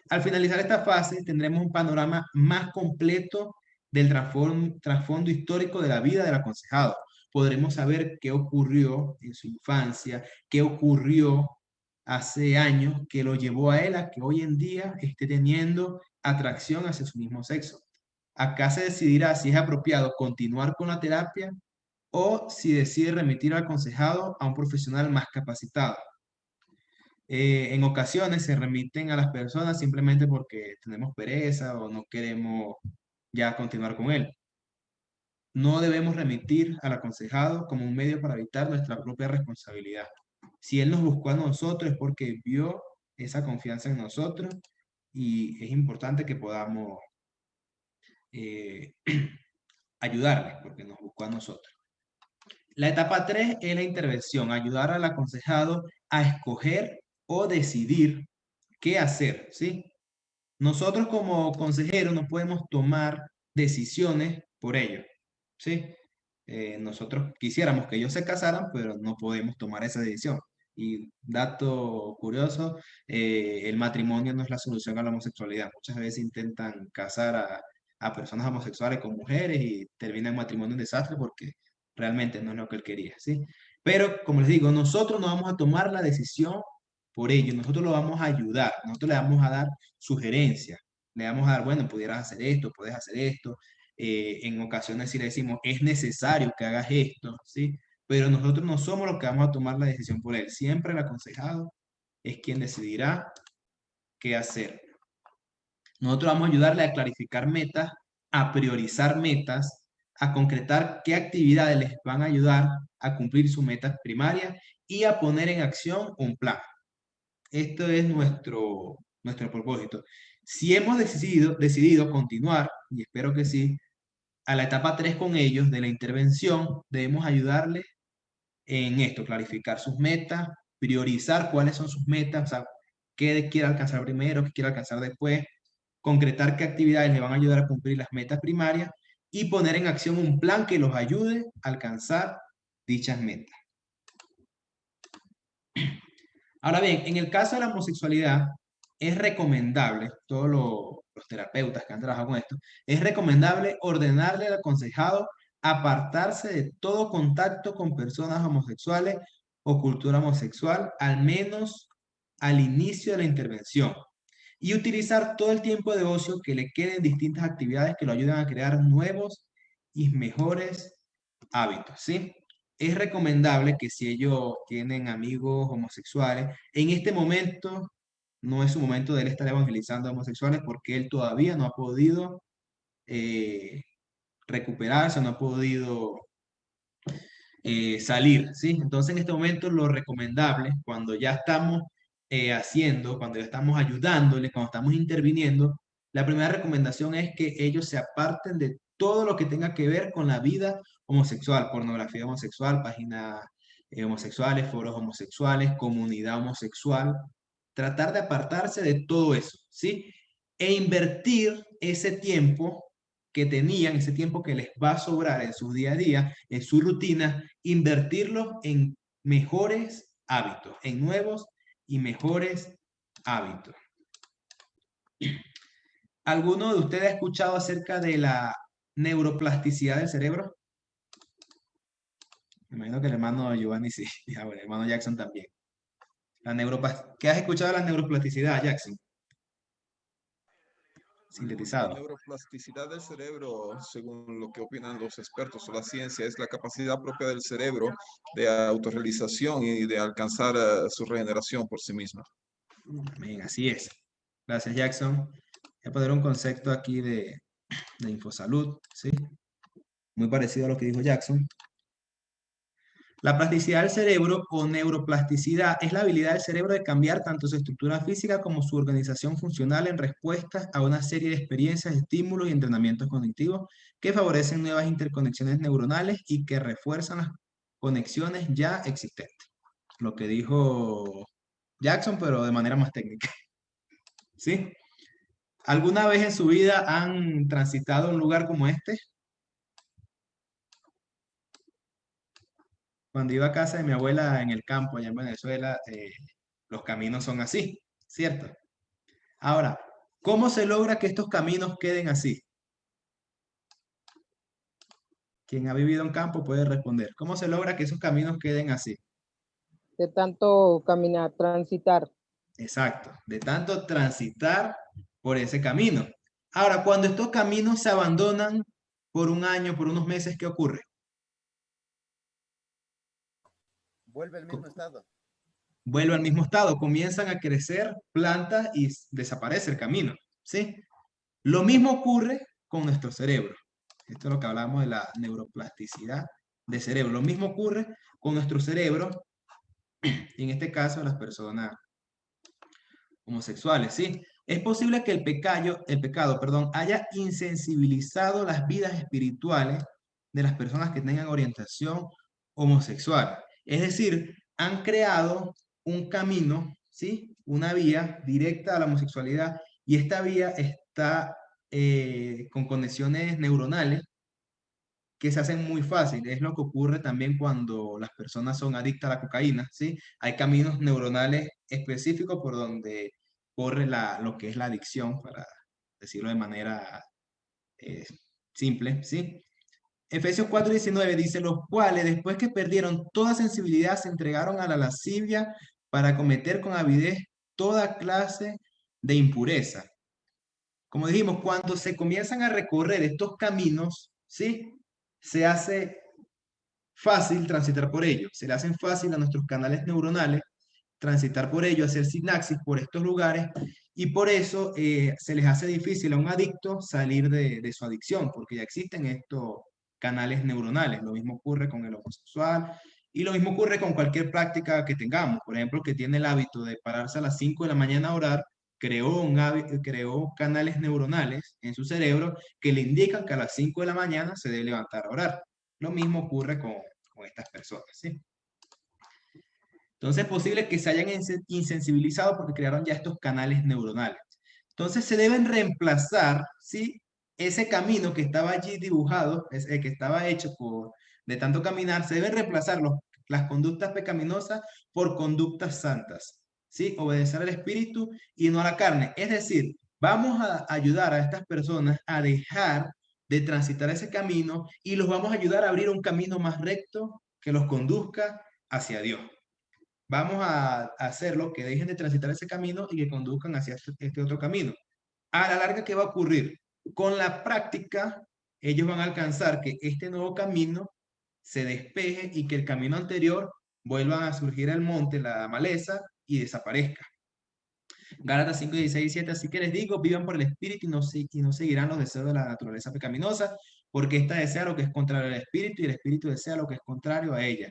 Al finalizar esta fase, tendremos un panorama más completo del trasfondo histórico de la vida del aconsejado. Podremos saber qué ocurrió en su infancia, qué ocurrió hace años que lo llevó a él a que hoy en día esté teniendo atracción hacia su mismo sexo. Acá se decidirá si es apropiado continuar con la terapia o si decide remitir al aconsejado a un profesional más capacitado. En ocasiones se remiten a las personas simplemente porque tenemos pereza o no queremos ya continuar con él. No debemos remitir al aconsejado como un medio para evitar nuestra propia responsabilidad. Si él nos buscó a nosotros es porque vio esa confianza en nosotros y es importante que podamos ayudarle porque nos buscó a nosotros. La etapa 3 es la intervención, ayudar al aconsejado a escoger o decidir qué hacer, ¿sí? Nosotros como consejeros no podemos tomar decisiones por ellos, ¿sí? Nosotros quisiéramos que ellos se casaran, pero no podemos tomar esa decisión. Y dato curioso, el matrimonio no es la solución a la homosexualidad. Muchas veces intentan casar a personas homosexuales con mujeres y termina el matrimonio un desastre porque realmente no es lo que él quería, ¿sí? Pero, como les digo, nosotros no vamos a tomar la decisión por ellos, nosotros lo vamos a ayudar, nosotros le vamos a dar sugerencias, le vamos a dar, bueno, pudieras hacer esto, puedes hacer esto, en ocasiones sí le decimos, es necesario que hagas esto, ¿sí? Pero nosotros no somos los que vamos a tomar la decisión por él, siempre el aconsejado es quien decidirá qué hacer. Nosotros vamos a ayudarle a clarificar metas, a priorizar metas, a concretar qué actividades les van a ayudar a cumplir sus metas primarias y a poner en acción un plan. Esto es nuestro propósito. Si hemos decidido continuar, y espero que sí, a la etapa 3 con ellos de la intervención, debemos ayudarles en esto, clarificar sus metas, priorizar cuáles son sus metas, o sea, qué quiere alcanzar primero, qué quiere alcanzar después, concretar qué actividades le van a ayudar a cumplir las metas primarias y poner en acción un plan que los ayude a alcanzar dichas metas. Ahora bien, en el caso de la homosexualidad, es recomendable, todos los terapeutas que han trabajado con esto, es recomendable ordenarle al aconsejado apartarse de todo contacto con personas homosexuales o cultura homosexual, al menos al inicio de la intervención, y utilizar todo el tiempo de ocio que le quede en distintas actividades que lo ayuden a crear nuevos y mejores hábitos, ¿sí? Es recomendable que si ellos tienen amigos homosexuales, en este momento no es su momento de él estar evangelizando a homosexuales porque él todavía no ha podido eh, recuperarse, no ha podido salir, ¿sí? Entonces en este momento lo recomendable, cuando ya estamos cuando ya estamos ayudándole, cuando estamos interviniendo, la primera recomendación es que ellos se aparten de todo lo que tenga que ver con la vida homosexual, pornografía homosexual, páginas homosexuales, foros homosexuales, comunidad homosexual, tratar de apartarse de todo eso, ¿sí? E invertir ese tiempo que tenían, ese tiempo que les va a sobrar en su día a día, en su rutina, invertirlo en mejores hábitos, en nuevos y mejores hábitos. ¿Alguno de ustedes ha escuchado acerca de la neuroplasticidad del cerebro? Me imagino que el hermano Giovanni sí, y el hermano Jackson también. ¿Qué has escuchado de la neuroplasticidad, Jackson? La Sintetizado. neuroplasticidad del cerebro, según lo que opinan los expertos o la ciencia, es la capacidad propia del cerebro de autorrealización y de alcanzar su regeneración por sí misma. Amén, así es. Gracias, Jackson. Voy a poner un concepto aquí de Infosalud, ¿sí? Muy parecido a lo que dijo Jackson. La plasticidad del cerebro o neuroplasticidad es la habilidad del cerebro de cambiar tanto su estructura física como su organización funcional en respuesta a una serie de experiencias, estímulos y entrenamientos cognitivos que favorecen nuevas interconexiones neuronales y que refuerzan las conexiones ya existentes. Lo que dijo Jackson, pero de manera más técnica. ¿Sí? ¿Alguna vez en su vida han transitado un lugar como este? Cuando iba a casa de mi abuela en el campo, allá en Venezuela, los caminos son así, ¿cierto? Ahora, ¿cómo se logra que estos caminos queden así? Quien ha vivido en campo puede responder. ¿Cómo se logra que esos caminos queden así? De tanto caminar, transitar. Exacto, de tanto transitar por ese camino. Ahora, cuando estos caminos se abandonan por un año, por unos meses, ¿qué ocurre? Vuelve al mismo estado. Vuelve al mismo estado, comienzan a crecer plantas y desaparece el camino, ¿sí? Lo mismo ocurre con nuestro cerebro. Esto es lo que hablamos de la neuroplasticidad del cerebro. Lo mismo ocurre con nuestro cerebro, y en este caso las personas homosexuales, ¿sí? Es posible que el pecado, haya insensibilizado las vidas espirituales de las personas que tengan orientación homosexual. Es decir, han creado un camino, ¿sí? Una vía directa a la homosexualidad y esta vía está con conexiones neuronales que se hacen muy fácil. Es lo que ocurre también cuando las personas son adictas a la cocaína, ¿sí? Hay caminos neuronales específicos por donde corre lo que es la adicción, para decirlo de manera eh, simple, ¿sí? Efesios 4:19 dice, los cuales después que perdieron toda sensibilidad se entregaron a la lascivia para cometer con avidez toda clase de impureza. Como dijimos, cuando se comienzan a recorrer estos caminos, ¿sí? Se hace fácil transitar por ellos, se le hacen fácil a nuestros canales neuronales transitar por ellos, hacer sinapsis por estos lugares, y por eso se les hace difícil a un adicto salir de su adicción, porque ya existen estos canales neuronales. Lo mismo ocurre con el homosexual Y lo mismo ocurre con cualquier práctica que tengamos. Por ejemplo, que tiene el hábito de pararse a las 5 de la mañana a orar, creó canales neuronales en su cerebro que le indican que a las 5 de la mañana se debe levantar a orar. Lo mismo ocurre con estas personas, ¿sí? Entonces es posible que se hayan insensibilizado porque crearon ya estos canales neuronales. Entonces se deben reemplazar, ¿sí? Ese camino que estaba allí dibujado, que estaba hecho de tanto caminar, se deben reemplazar las conductas pecaminosas por conductas santas, ¿sí? Obedecer al Espíritu y no a la carne. Es decir, vamos a ayudar a estas personas a dejar de transitar ese camino y los vamos a ayudar a abrir un camino más recto que los conduzca hacia Dios. Vamos a hacerlo que dejen de transitar ese camino y que conduzcan hacia este otro camino. A la larga, ¿qué va a ocurrir? Con la práctica, ellos van a alcanzar que este nuevo camino se despeje y que el camino anterior vuelva a surgir el monte, la maleza, y desaparezca. Gálatas 5, 16 y 17, así que les digo, vivan por el Espíritu y no seguirán los deseos de la naturaleza pecaminosa, porque ésta desea lo que es contrario al Espíritu y el Espíritu desea lo que es contrario a ella.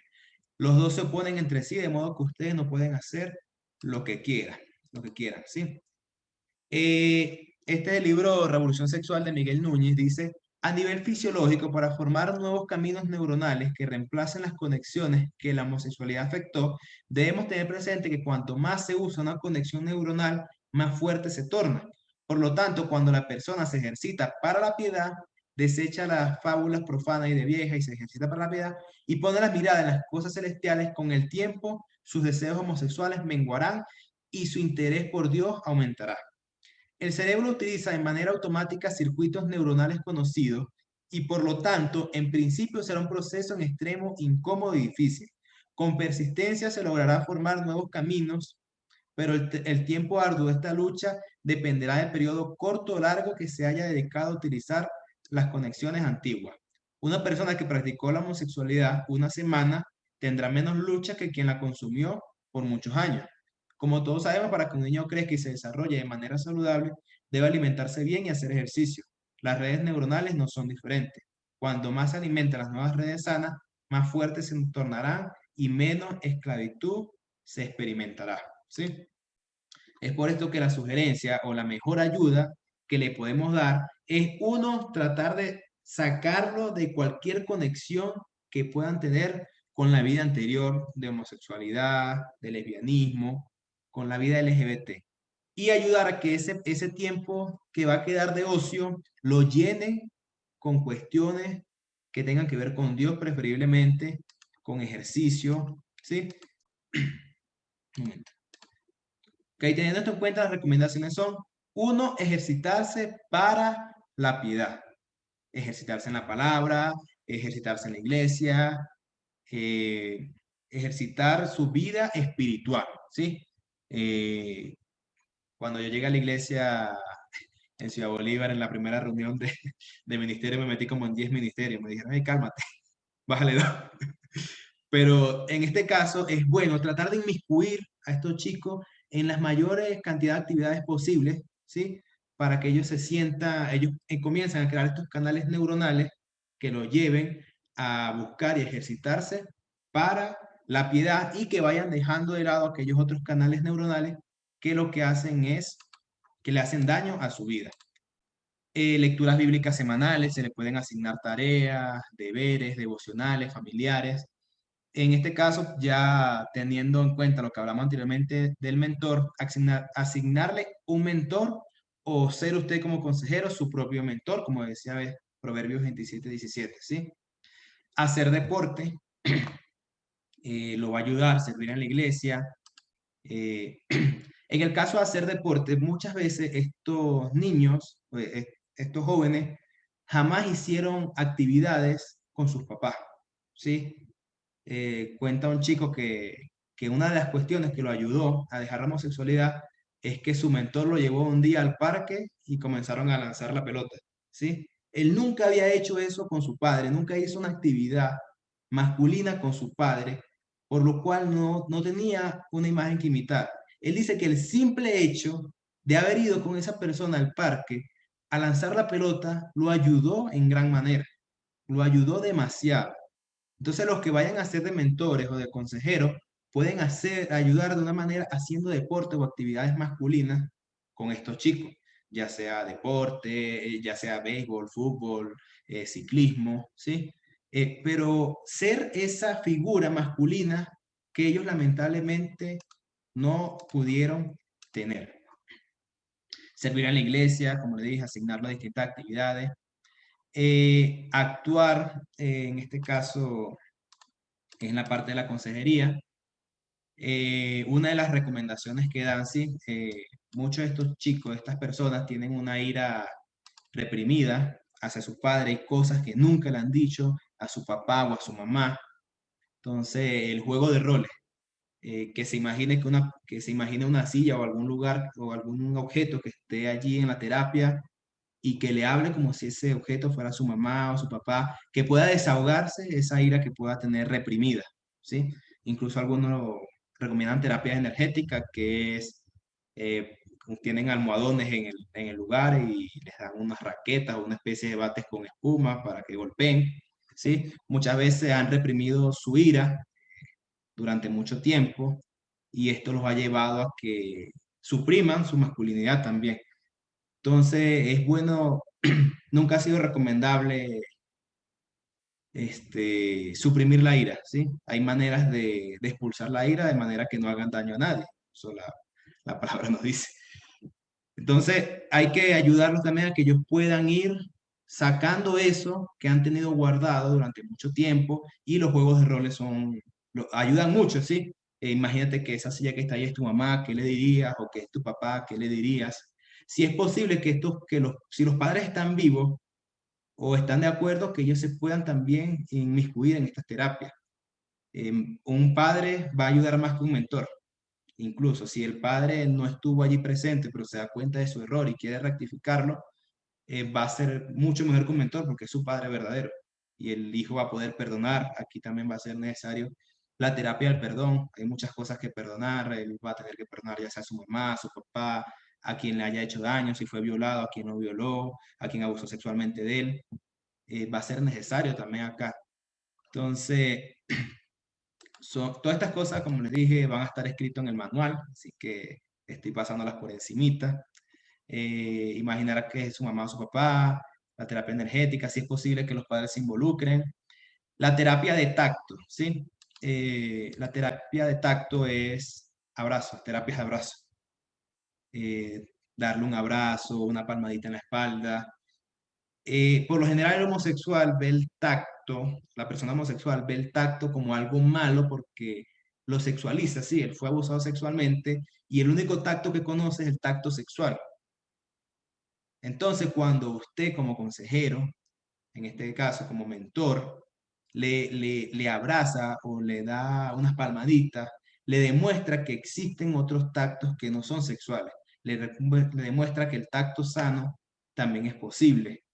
Los dos se oponen entre sí, de modo que ustedes no pueden hacer lo que quieran, ¿sí? Este libro, Revolución Sexual, de Miguel Núñez, dice, a nivel fisiológico, para formar nuevos caminos neuronales que reemplacen las conexiones que la homosexualidad afectó, debemos tener presente que cuanto más se usa una conexión neuronal, más fuerte se torna. Por lo tanto, cuando la persona se ejercita para la piedad, desecha las fábulas profanas y de vieja y se ejercita para la piedad y pone la mirada en las cosas celestiales, con el tiempo sus deseos homosexuales menguarán y su interés por Dios aumentará. El cerebro utiliza de manera automática circuitos neuronales conocidos y por lo tanto, en principio será un proceso en extremo incómodo y difícil. Con persistencia se logrará formar nuevos caminos, pero el tiempo arduo de esta lucha dependerá del periodo corto o largo que se haya dedicado a utilizar las conexiones antiguas. Una persona que practicó la homosexualidad una semana tendrá menos lucha que quien la consumió por muchos años. Como todos sabemos, para que un niño crezca y se desarrolle de manera saludable, debe alimentarse bien y hacer ejercicio. Las redes neuronales no son diferentes. Cuando más se alimentan las nuevas redes sanas, más fuertes se tornarán y menos esclavitud se experimentará, ¿sí? Es por esto que la sugerencia o la mejor ayuda que le podemos dar es, uno, tratar de sacarlo de cualquier conexión que puedan tener con la vida anterior de homosexualidad, de lesbianismo, con la vida LGBT. Y ayudar a que ese tiempo que va a quedar de ocio lo llene con cuestiones que tengan que ver con Dios, preferiblemente con ejercicio, ¿sí? Un momento. Okay, teniendo esto en cuenta, las recomendaciones son, uno, ejercitarse para la piedad. Ejercitarse en la palabra, ejercitarse en la iglesia, ejercitar su vida espiritual, ¿sí? Cuando yo llegué a la iglesia en Ciudad Bolívar, en la primera reunión de ministerio, me metí como en 10 ministerios. Me dijeron, hey, cálmate, bájale 2. Pero en este caso es bueno tratar de inmiscuir a estos chicos en las mayores cantidades de actividades posibles, ¿sí? Para que ellos ellos comiencen a crear estos canales neuronales que los lleven a buscar y ejercitarse para la piedad y que vayan dejando de lado aquellos otros canales neuronales que lo que hacen es que le hacen daño a su vida. Lecturas bíblicas semanales, se le pueden asignar tareas, deberes, devocionales, familiares. En este caso, ya teniendo en cuenta lo que hablamos anteriormente del mentor, asignarle un mentor o ser usted como consejero su propio mentor, como decía Proverbios 27, 17, ¿sí? Hacer deporte lo va a ayudar, servir en la iglesia. En el caso de hacer deporte, muchas veces estos niños, estos jóvenes, jamás hicieron actividades con sus papás, ¿sí? Cuenta un chico que una de las cuestiones que lo ayudó a dejar la homosexualidad es que su mentor lo llevó un día al parque y comenzaron a lanzar la pelota, ¿sí? Él nunca había hecho eso con su padre, nunca hizo una actividad masculina con su padre, por lo cual no tenía una imagen que imitar. Él dice que el simple hecho de haber ido con esa persona al parque a lanzar la pelota lo ayudó en gran manera, lo ayudó demasiado. Entonces los que vayan a ser de mentores o de consejeros pueden ayudar de una manera haciendo deporte o actividades masculinas con estos chicos, ya sea deporte, ya sea béisbol, fútbol, ciclismo, ¿sí? Pero ser esa figura masculina que ellos lamentablemente no pudieron tener. Servir a la iglesia, como le dije, asignarlo a distintas actividades. Actuar, en este caso, en la parte de la consejería. Una de las recomendaciones que dan, sí, muchos de estos chicos, estas personas tienen una ira reprimida hacia sus padres y cosas que nunca le han dicho a su papá o a su mamá. Entonces, el juego de roles, que se imagine una silla o algún lugar o algún objeto que esté allí en la terapia y que le hable como si ese objeto fuera su mamá o su papá, que pueda desahogarse esa ira que pueda tener reprimida, ¿sí? Incluso algunos recomiendan terapias energéticas, que es, tienen almohadones en el lugar y les dan unas raquetas o una especie de bates con espuma para que golpeen, ¿sí? Muchas veces han reprimido su ira durante mucho tiempo y esto los ha llevado a que supriman su masculinidad también. Entonces, es bueno, nunca ha sido recomendable suprimir la ira, ¿sí? Hay maneras de expulsar la ira de manera que no hagan daño a nadie. Eso la palabra nos dice. Entonces, hay que ayudarlos también a que ellos puedan ir sacando eso que han tenido guardado durante mucho tiempo y los juegos de roles ayudan mucho, ¿sí? Imagínate que esa silla que está ahí es tu mamá, ¿qué le dirías? O que es tu papá, ¿qué le dirías? Si es posible si los padres están vivos o están de acuerdo, que ellos se puedan también inmiscuir en estas terapias. Un padre va a ayudar más que un mentor. Incluso si el padre no estuvo allí presente, pero se da cuenta de su error y quiere rectificarlo, va a ser mucho mejor que un mentor porque es su padre verdadero. Y el hijo va a poder perdonar. Aquí también va a ser necesario la terapia del perdón. Hay muchas cosas que perdonar. Él va a tener que perdonar ya sea a su mamá, a su papá, a quien le haya hecho daño, si fue violado, a quien no violó, a quien abusó sexualmente de él. Va a ser necesario también acá. Entonces, todas estas cosas, como les dije, van a estar escritas en el manual, así que estoy pasándolas por encimita. Imaginar que es su mamá o su papá, la terapia energética, si es posible que los padres se involucren. La terapia de tacto, ¿sí? La terapia de tacto es abrazos, terapias de abrazo. Darle un abrazo, una palmadita en la espalda. Por lo general el homosexual ve el tacto, la persona homosexual ve el tacto como algo malo porque lo sexualiza, sí, él fue abusado sexualmente y el único tacto que conoce es el tacto sexual. Entonces, cuando usted como consejero, en este caso como mentor, le abraza o le da unas palmaditas, le demuestra que existen otros tactos que no son sexuales. Le demuestra que el tacto sano también es posible.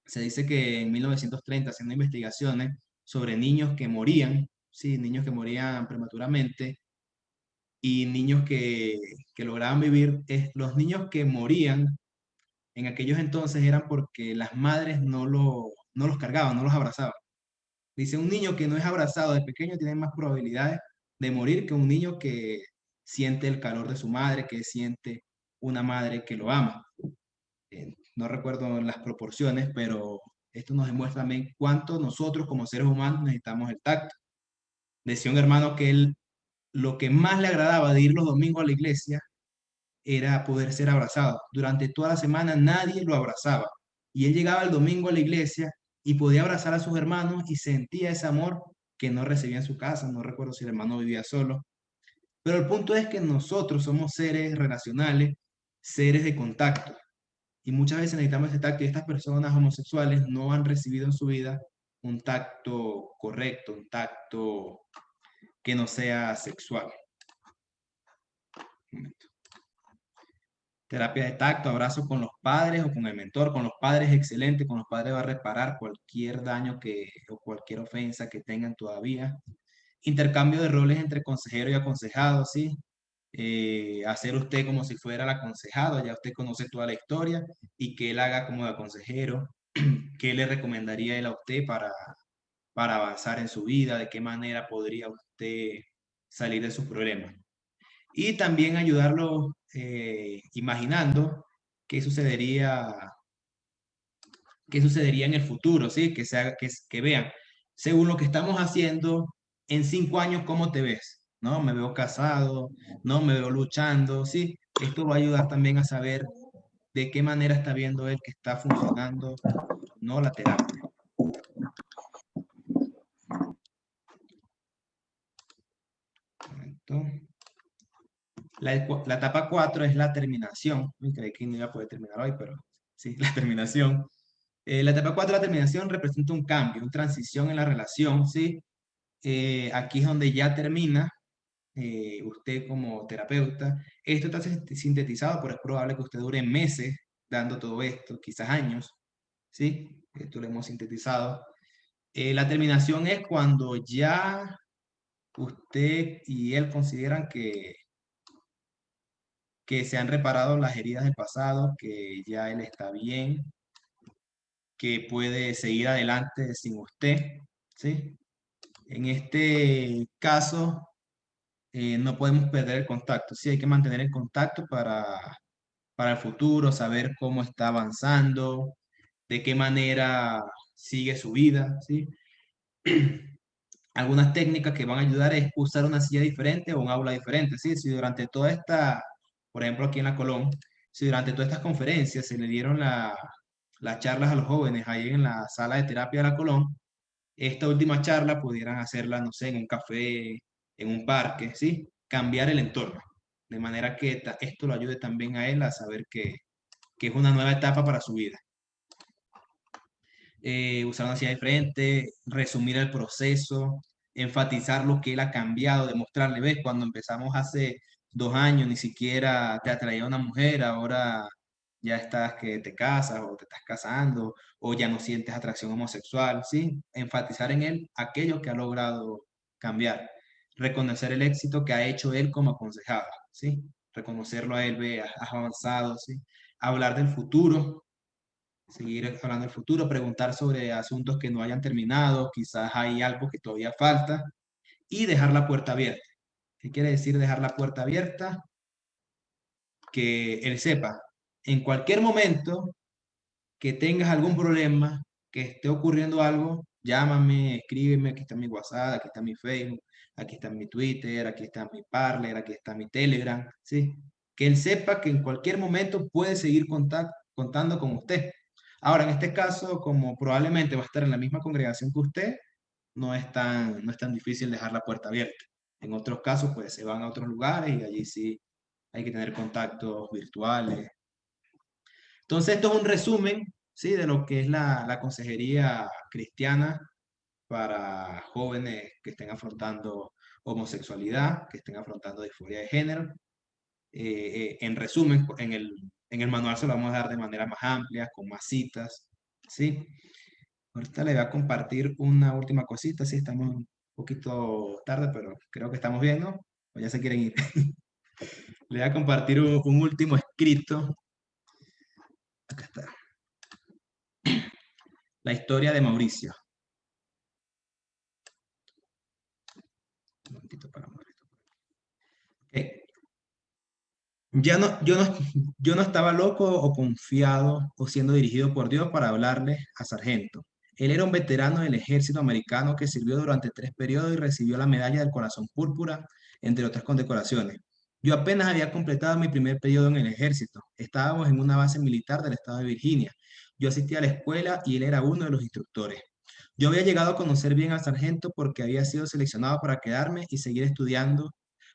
Se dice que en 1930, haciendo investigaciones sobre niños que morían, sí, niños que morían prematuramente y niños que lograban vivir, los niños que morían en aquellos entonces eran porque las madres no los cargaban, no los abrazaban. Dice, un niño que no es abrazado de pequeño tiene más probabilidades de morir que un niño que siente el calor de su madre, que siente una madre que lo ama. No recuerdo las proporciones, pero esto nos demuestra también cuánto nosotros como seres humanos necesitamos el tacto. Decía un hermano que él, lo que más le agradaba de ir los domingos a la iglesia era poder ser abrazado. Durante toda la semana nadie lo abrazaba. Y él llegaba el domingo a la iglesia y podía abrazar a sus hermanos y sentía ese amor que no recibía en su casa. No recuerdo si el hermano vivía solo. Pero el punto es que nosotros somos seres relacionales, seres de contacto. Y muchas veces necesitamos ese tacto y estas personas homosexuales no han recibido en su vida un tacto correcto, un tacto que no sea sexual. Un momento. Terapia de tacto, abrazo con los padres o con el mentor. Con los padres excelente, con los padres va a reparar cualquier daño o cualquier ofensa que tengan todavía. Intercambio de roles entre consejero y aconsejado, ¿sí? Hacer usted como si fuera el aconsejado, ya usted conoce toda la historia y que él haga como de consejero. ¿Qué le recomendaría él a usted para avanzar en su vida, de qué manera podría usted salir de sus problemas. Y también ayudarlo imaginando qué sucedería en el futuro, ¿sí? Que vean, según lo que estamos haciendo, en 5 años, ¿cómo te ves? ¿No? Me veo casado, no me veo luchando, ¿sí? Esto va a ayudar también a saber de qué manera está viendo él que está funcionando, no la terapia. Correcto. La etapa 4 es la terminación. Creí que no iba a poder terminar hoy, pero sí, la terminación. La etapa 4, la terminación, representa un cambio, una transición en la relación, ¿sí? Aquí es donde ya termina usted como terapeuta. Esto está sintetizado, pero es probable que usted dure meses dando todo esto, quizás años, ¿sí? Esto lo hemos sintetizado. La terminación es cuando ya usted y él consideran que se han reparado las heridas del pasado, que ya él está bien, que puede seguir adelante sin usted, ¿sí? En este caso, no podemos perder el contacto, sí, hay que mantener el contacto para el futuro, saber cómo está avanzando, de qué manera sigue su vida, ¿sí? Algunas técnicas que van a ayudar es usar una silla diferente o un aula diferente, ¿sí? Si durante toda esta, por ejemplo aquí en la Colón, si durante todas estas conferencias se le dieron las charlas a los jóvenes ahí en la sala de terapia de la Colón, esta última charla pudieran hacerla, no sé, en un café, en un parque, ¿sí? Cambiar el entorno, de manera que esto lo ayude también a él a saber que es una nueva etapa para su vida. Usar una silla diferente, resumir el proceso, enfatizar lo que él ha cambiado, demostrarle, ves, cuando empezamos hace 2 años ni siquiera te atraía una mujer, ahora ya estás que te casas o te estás casando o ya no sientes atracción homosexual, ¿sí? Enfatizar en él aquello que ha logrado cambiar, reconocer el éxito que ha hecho él como aconsejado, ¿sí? Reconocerlo a él, ve, has avanzado, ¿sí? Hablar del futuro, seguir hablando del futuro, preguntar sobre asuntos que no hayan terminado, quizás hay algo que todavía falta, y dejar la puerta abierta. ¿Qué quiere decir dejar la puerta abierta? Que él sepa, en cualquier momento que tengas algún problema, que esté ocurriendo algo, llámame, escríbeme, aquí está mi WhatsApp, aquí está mi Facebook, aquí está mi Twitter, aquí está mi Parler, aquí está mi Telegram, ¿sí? Que él sepa que en cualquier momento puede seguir contando con usted. Ahora, en este caso, como probablemente va a estar en la misma congregación que usted, no es tan difícil dejar la puerta abierta. En otros casos, pues se van a otros lugares y allí sí hay que tener contactos virtuales. Entonces, esto es un resumen, ¿sí? De lo que es la consejería cristiana para jóvenes que estén afrontando homosexualidad, que estén afrontando disforia de género. En resumen, en el manual se lo vamos a dar de manera más amplia, con más citas, ¿sí? Ahorita le voy a compartir una última cosita, sí, estamos un poquito tarde, pero creo que estamos bien, ¿no? O ya se quieren ir. Le voy a compartir un último escrito. Acá está. La historia de Mauricio. Un momentito para mover esto. Okay. Yo no estaba loco o confiado o siendo dirigido por Dios para hablarle a Sargento. Él era un veterano del ejército americano que sirvió durante 3 periodos y recibió la medalla del corazón púrpura, entre otras condecoraciones. Yo apenas había completado mi primer periodo en el ejército. Estábamos en una base militar del estado de Virginia. Yo asistí a la escuela y él era uno de los instructores. Yo había llegado a conocer bien al sargento porque había sido seleccionado para quedarme y seguir estudiando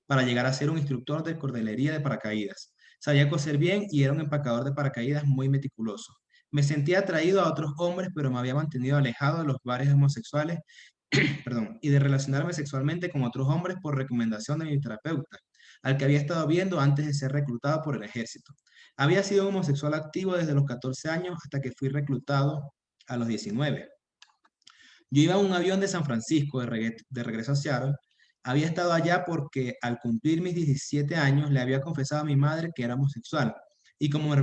para llegar a ser un instructor de cordelería de paracaídas. Sabía coser bien y era un empacador de paracaídas muy meticuloso. Me sentía atraído a otros hombres, pero me había mantenido alejado de los bares homosexuales perdón, y de relacionarme sexualmente con otros hombres por recomendación de mi terapeuta, al que había estado viendo antes de ser reclutado por el ejército. Había sido homosexual activo desde los 14 años hasta que fui reclutado a los 19. Yo iba en un avión de San Francisco de regreso a Seattle. Había estado allá porque al cumplir mis 17 años le había confesado a mi madre que era homosexual y como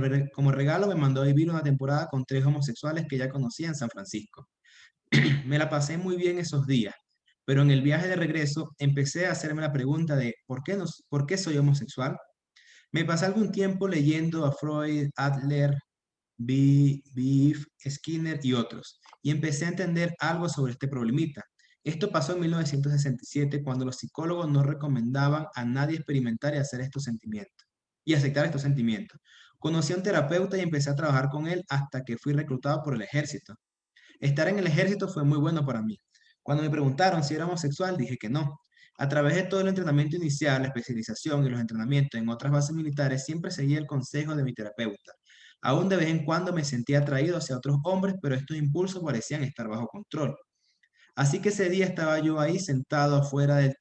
regalo me mandó a vivir una temporada con 3 homosexuales que ya conocía en San Francisco. Me la pasé muy bien esos días, pero en el viaje de regreso empecé a hacerme la pregunta de ¿por qué soy homosexual? Me pasé algún tiempo leyendo a Freud, Adler, Beef, Skinner y otros, y empecé a entender algo sobre este problemita. Esto pasó en 1967 cuando los psicólogos no recomendaban a nadie experimentar y hacer estos sentimientos y aceptar estos sentimientos. Conocí a un terapeuta y empecé a trabajar con él hasta que fui reclutado por el ejército. Estar en el ejército fue muy bueno para mí. Cuando me preguntaron si era homosexual, dije que no. A través de todo el entrenamiento inicial, la especialización y los entrenamientos en otras bases militares, siempre seguía el consejo de mi terapeuta. Aún de vez en cuando me sentía atraído hacia otros hombres, pero estos impulsos parecían estar bajo control. Así que ese día estaba yo ahí sentado afuera del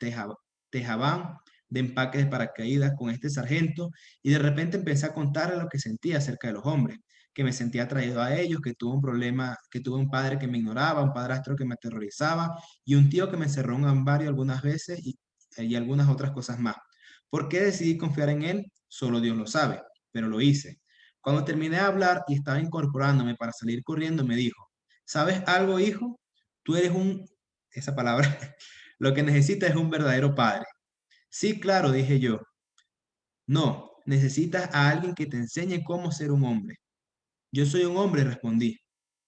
tejabán de empaque de paracaídas con este sargento y de repente empecé a contarle lo que sentía acerca de los hombres, que me sentía atraído a ellos, que tuve un problema, que tuve un padre que me ignoraba, un padrastro que me aterrorizaba y un tío que me encerró en un armario algunas veces y algunas otras cosas más. ¿Por qué decidí confiar en él? Solo Dios lo sabe, pero lo hice. Cuando terminé de hablar y estaba incorporándome para salir corriendo, me dijo, ¿sabes algo, hijo? Tú eres esa palabra, lo que necesitas es un verdadero padre. Sí, claro, dije yo. No, necesitas a alguien que te enseñe cómo ser un hombre. Yo soy un hombre, respondí.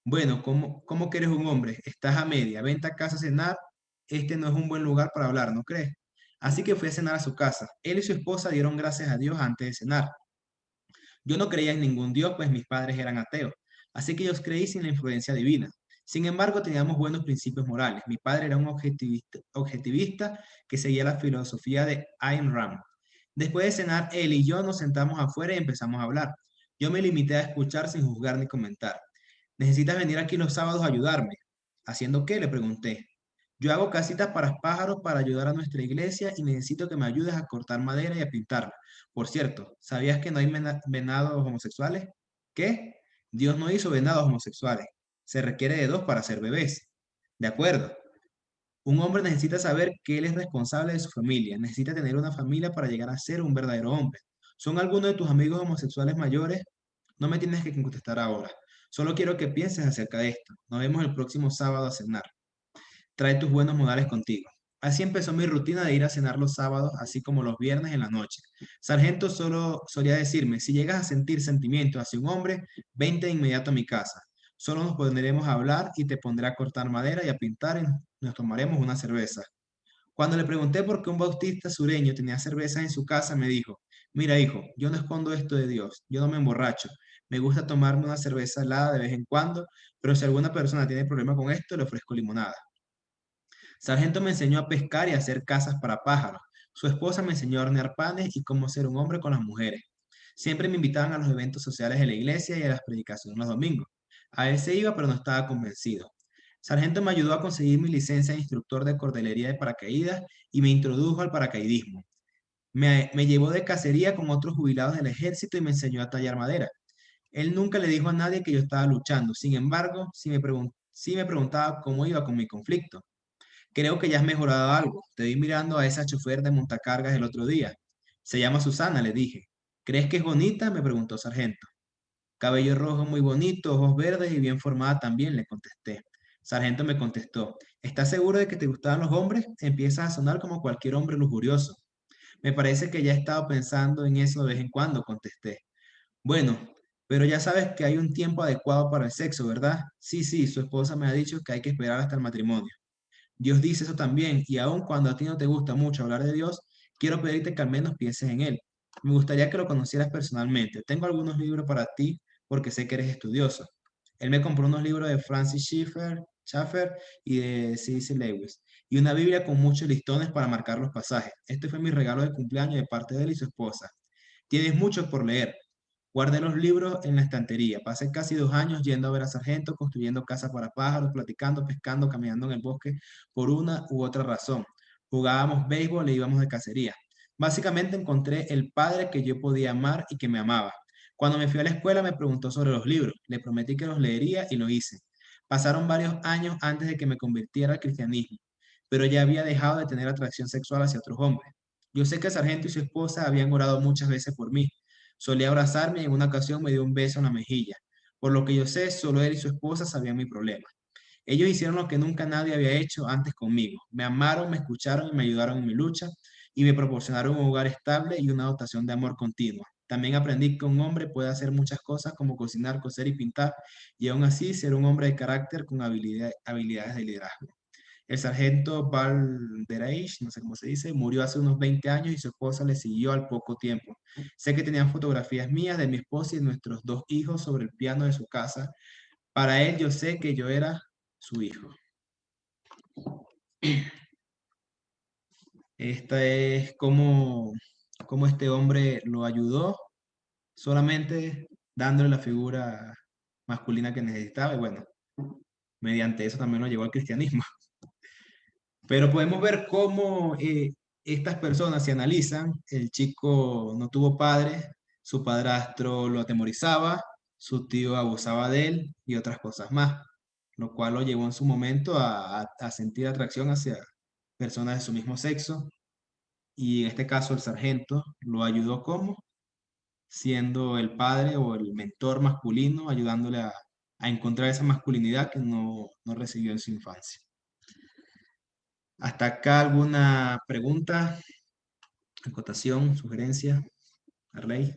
Bueno, ¿cómo que eres un hombre? Estás a media, vente a casa a cenar. Este no es un buen lugar para hablar, ¿no crees? Así que fui a cenar a su casa. Él y su esposa dieron gracias a Dios antes de cenar. Yo no creía en ningún Dios, pues mis padres eran ateos, así que yo creí sin la influencia divina. Sin embargo, teníamos buenos principios morales. Mi padre era un objetivista que seguía la filosofía de Ayn Rand. Después de cenar, él y yo nos sentamos afuera y empezamos a hablar. Yo me limité a escuchar sin juzgar ni comentar. ¿Necesitas venir aquí los sábados a ayudarme? ¿Haciendo qué? Le pregunté. Yo hago casitas para pájaros para ayudar a nuestra iglesia y necesito que me ayudes a cortar madera y a pintarla. Por cierto, ¿sabías que no hay venados homosexuales? ¿Qué? Dios no hizo venados homosexuales. Se requiere de dos para hacer bebés. De acuerdo. Un hombre necesita saber que él es responsable de su familia. Necesita tener una familia para llegar a ser un verdadero hombre. ¿Son algunos de tus amigos homosexuales mayores? No me tienes que contestar ahora. Solo quiero que pienses acerca de esto. Nos vemos el próximo sábado a cenar. Trae tus buenos modales contigo. Así empezó mi rutina de ir a cenar los sábados, así como los viernes en la noche. Sargento solo solía decirme, si llegas a sentir sentimientos hacia un hombre, vente de inmediato a mi casa. Solo nos pondremos a hablar y te pondré a cortar madera y a pintar y nos tomaremos una cerveza. Cuando le pregunté por qué un bautista sureño tenía cervezas en su casa, me dijo, mira hijo, yo no escondo esto de Dios, yo no me emborracho. Me gusta tomarme una cerveza helada de vez en cuando, pero si alguna persona tiene problema con esto, le ofrezco limonada. Sargento me enseñó a pescar y a hacer casas para pájaros. Su esposa me enseñó a hornear panes y cómo ser un hombre con las mujeres. Siempre me invitaban a los eventos sociales de la iglesia y a las predicaciones los domingos. A veces iba, pero no estaba convencido. Sargento me ayudó a conseguir mi licencia de instructor de cordelería de paracaídas y me introdujo al paracaidismo. Me llevó de cacería con otros jubilados del ejército y me enseñó a tallar madera. Él nunca le dijo a nadie que yo estaba luchando. Sin embargo, sí me preguntaba cómo iba con mi conflicto. Creo que ya has mejorado algo. Te vi mirando a esa chofer de montacargas el otro día. Se llama Susana, le dije. ¿Crees que es bonita? Me preguntó Sargento. Cabello rojo muy bonito, ojos verdes y bien formada también, le contesté. Sargento me contestó. ¿Estás seguro de que te gustaban los hombres? Empiezas a sonar como cualquier hombre lujurioso. Me parece que ya he estado pensando en eso de vez en cuando, contesté. Bueno, pero ya sabes que hay un tiempo adecuado para el sexo, ¿verdad? Sí, su esposa me ha dicho que hay que esperar hasta el matrimonio. Dios dice eso también, y aun cuando a ti no te gusta mucho hablar de Dios, quiero pedirte que al menos pienses en Él. Me gustaría que lo conocieras personalmente. Tengo algunos libros para ti porque sé que eres estudioso. Él me compró unos libros de Francis Schaeffer y de C.S. Lewis, y una Biblia con muchos listones para marcar los pasajes. Este fue mi regalo de cumpleaños de parte de él y su esposa. Tienes mucho por leer. Guardé los libros en la estantería. Pasé casi 2 años yendo a ver a Sargento, construyendo casas para pájaros, platicando, pescando, caminando en el bosque por una u otra razón. Jugábamos béisbol e íbamos de cacería. Básicamente encontré el padre que yo podía amar y que me amaba. Cuando me fui a la escuela me preguntó sobre los libros. Le prometí que los leería y lo hice. Pasaron varios años antes de que me convirtiera al cristianismo, pero ya había dejado de tener atracción sexual hacia otros hombres. Yo sé que Sargento y su esposa habían orado muchas veces por mí. Solía abrazarme y en una ocasión me dio un beso en la mejilla. Por lo que yo sé, solo él y su esposa sabían mi problema. Ellos hicieron lo que nunca nadie había hecho antes conmigo. Me amaron, me escucharon y me ayudaron en mi lucha y me proporcionaron un hogar estable y una dotación de amor continua. También aprendí que un hombre puede hacer muchas cosas como cocinar, coser y pintar y aún así ser un hombre de carácter con habilidades de liderazgo. El sargento Valdereich, no sé cómo se dice, murió hace unos 20 años y su esposa le siguió al poco tiempo. Sé que tenían fotografías mías de mi esposa y de nuestros 2 hijos sobre el piano de su casa. Para él yo sé que yo era su hijo. Esta es como este hombre lo ayudó, solamente dándole la figura masculina que necesitaba y bueno, mediante eso también lo llevó al cristianismo. Pero podemos ver cómo estas personas se analizan. El chico no tuvo padre, su padrastro lo atemorizaba, su tío abusaba de él y otras cosas más, lo cual lo llevó en su momento a sentir atracción hacia personas de su mismo sexo. Y en este caso el sargento lo ayudó como siendo el padre o el mentor masculino, ayudándole a encontrar esa masculinidad que no recibió en su infancia. ¿Hasta acá alguna pregunta, acotación, sugerencia? Arley.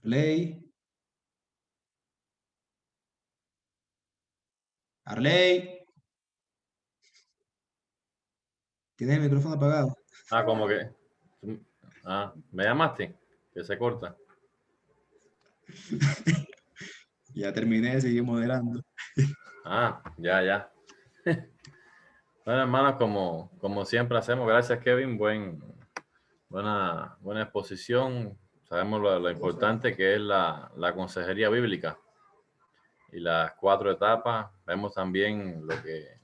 Arley. Arley. ¿Tienes el micrófono apagado? Ah, como que... Ah, ¿me llamaste? Que se corta. Ya terminé, sigue moderando. Ah, ya. Bueno, hermanos, como siempre hacemos, gracias Kevin, buena exposición. Sabemos lo importante que es la consejería bíblica y las 4 etapas. Vemos también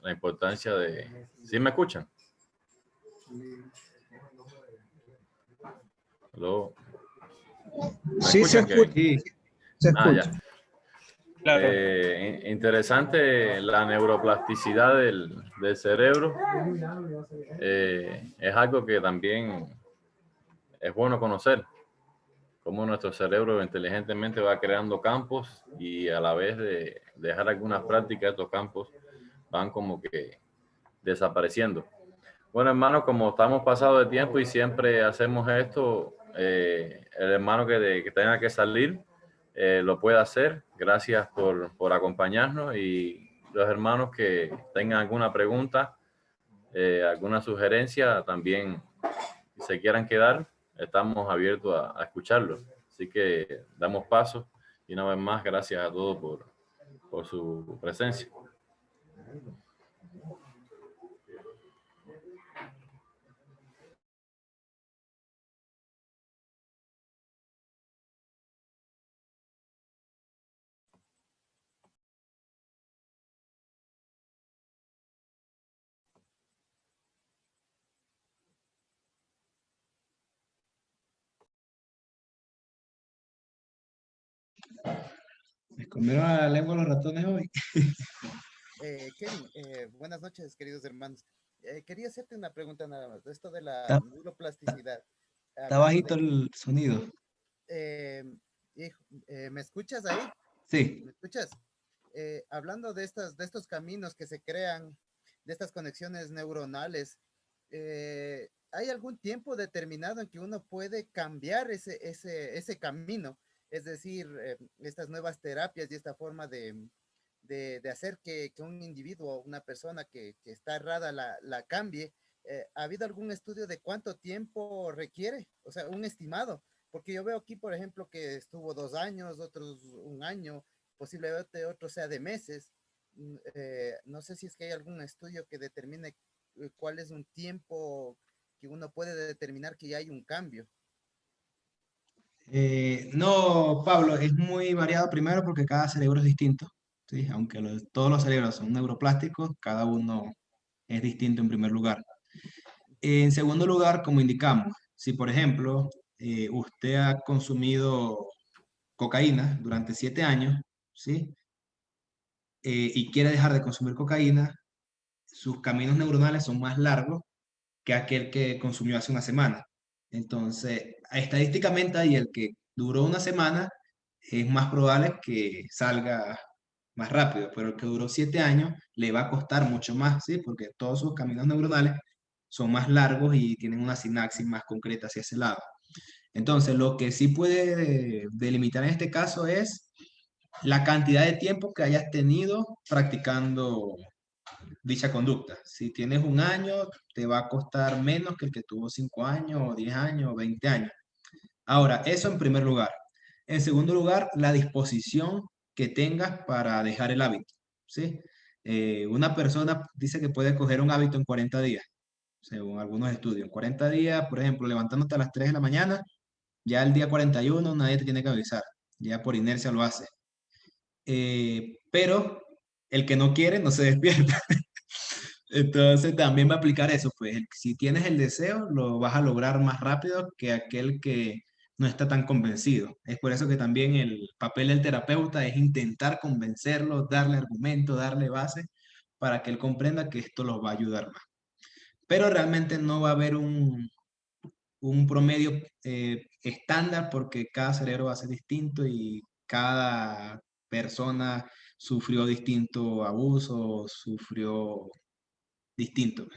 la importancia de... ¿Sí me escuchan? ¿Aló? Sí, se escucha. Sí. Se Ah, escucha. ya. Claro. Interesante la neuroplasticidad del cerebro. Es algo que también es bueno conocer, cómo nuestro cerebro inteligentemente va creando campos y a la vez de dejar algunas prácticas, estos campos van como que desapareciendo. Bueno, hermano, como estamos pasados de tiempo y siempre hacemos esto, el hermano que tenga que salir lo puede hacer. Gracias por acompañarnos y los hermanos que tengan alguna pregunta, alguna sugerencia, también si se quieran quedar, estamos abiertos a escucharlos. Así que damos paso y una vez más, gracias a todos por su presencia. ¿Me comieron a la lengua los ratones hoy? Kevin, buenas noches, queridos hermanos. Quería hacerte una pregunta nada más, de esto de la Está, neuroplasticidad. está Hablando bajito el sonido. ¿me escuchas ahí? Sí. ¿Me escuchas? Hablando de estos caminos que se crean, de estas conexiones neuronales, ¿hay algún tiempo determinado en que uno puede cambiar ese camino? Es decir, estas nuevas terapias y esta forma de hacer que un individuo, una persona que está errada la cambie. ¿Ha habido algún estudio de cuánto tiempo requiere? O sea, un estimado. Porque yo veo aquí, por ejemplo, que estuvo 2 años, otros 1 año, posiblemente otro sea de meses. No sé si es que hay algún estudio que determine cuál es un tiempo que uno puede determinar que ya hay un cambio. No, Pablo, es muy variado primero porque cada cerebro es distinto, ¿sí? Aunque todos los cerebros son neuroplásticos, cada uno es distinto en primer lugar. En segundo lugar, como indicamos, Si, por ejemplo, usted ha consumido cocaína durante 7 años, ¿sí? Y quiere dejar de consumir cocaína, sus caminos neuronales son más largos que aquel que consumió hace una semana. Entonces, estadísticamente ahí el que duró una semana es más probable que salga más rápido, pero el que duró 7 años le va a costar mucho más, ¿sí? Porque todos sus caminos neuronales son más largos y tienen una sinapsis más concreta hacia ese lado. Entonces, lo que sí puede delimitar en este caso es la cantidad de tiempo que hayas tenido practicando dicha conducta. Si tienes 1 año, te va a costar menos que el que tuvo 5 años, o 10 años, o 20 años. Ahora, eso en primer lugar. En segundo lugar, la disposición que tengas para dejar el hábito, ¿sí? Una persona dice que puede coger un hábito en 40 días, según algunos estudios. En 40 días, por ejemplo, levantándote a las 3 de la mañana, ya el día 41 nadie te tiene que avisar, ya por inercia lo hace. Pero el que no quiere no se despierta. Entonces también va a aplicar eso, pues si tienes el deseo, lo vas a lograr más rápido que aquel que no está tan convencido. Es por eso que también el papel del terapeuta es intentar convencerlo, darle argumento, darle base para que él comprenda que esto los va a ayudar más. Pero realmente no va a haber un promedio estándar porque cada cerebro va a ser distinto y cada persona sufrió distinto abuso, sufrió distinto.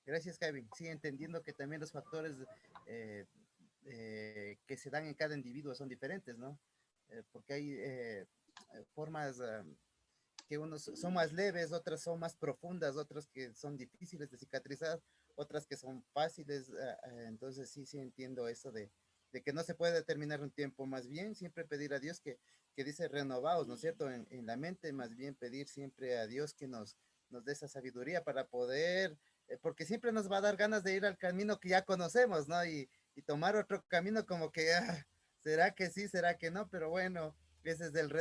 Gracias, Kevin. Sí, entendiendo que también los factores que se dan en cada individuo son diferentes, ¿no? Porque hay formas que unos son más leves, otras son más profundas, otras que son difíciles de cicatrizar, otras que son fáciles. Entonces sí, sí entiendo eso de que no se puede determinar un tiempo, más bien siempre pedir a Dios que dice renovaos, ¿no es cierto? En la mente, más bien pedir siempre a Dios que nos dé esa sabiduría para poder, porque siempre nos va a dar ganas de ir al camino que ya conocemos, ¿no? Y tomar otro camino como que, ¿será que sí, será que no? Pero bueno, ese es el reto.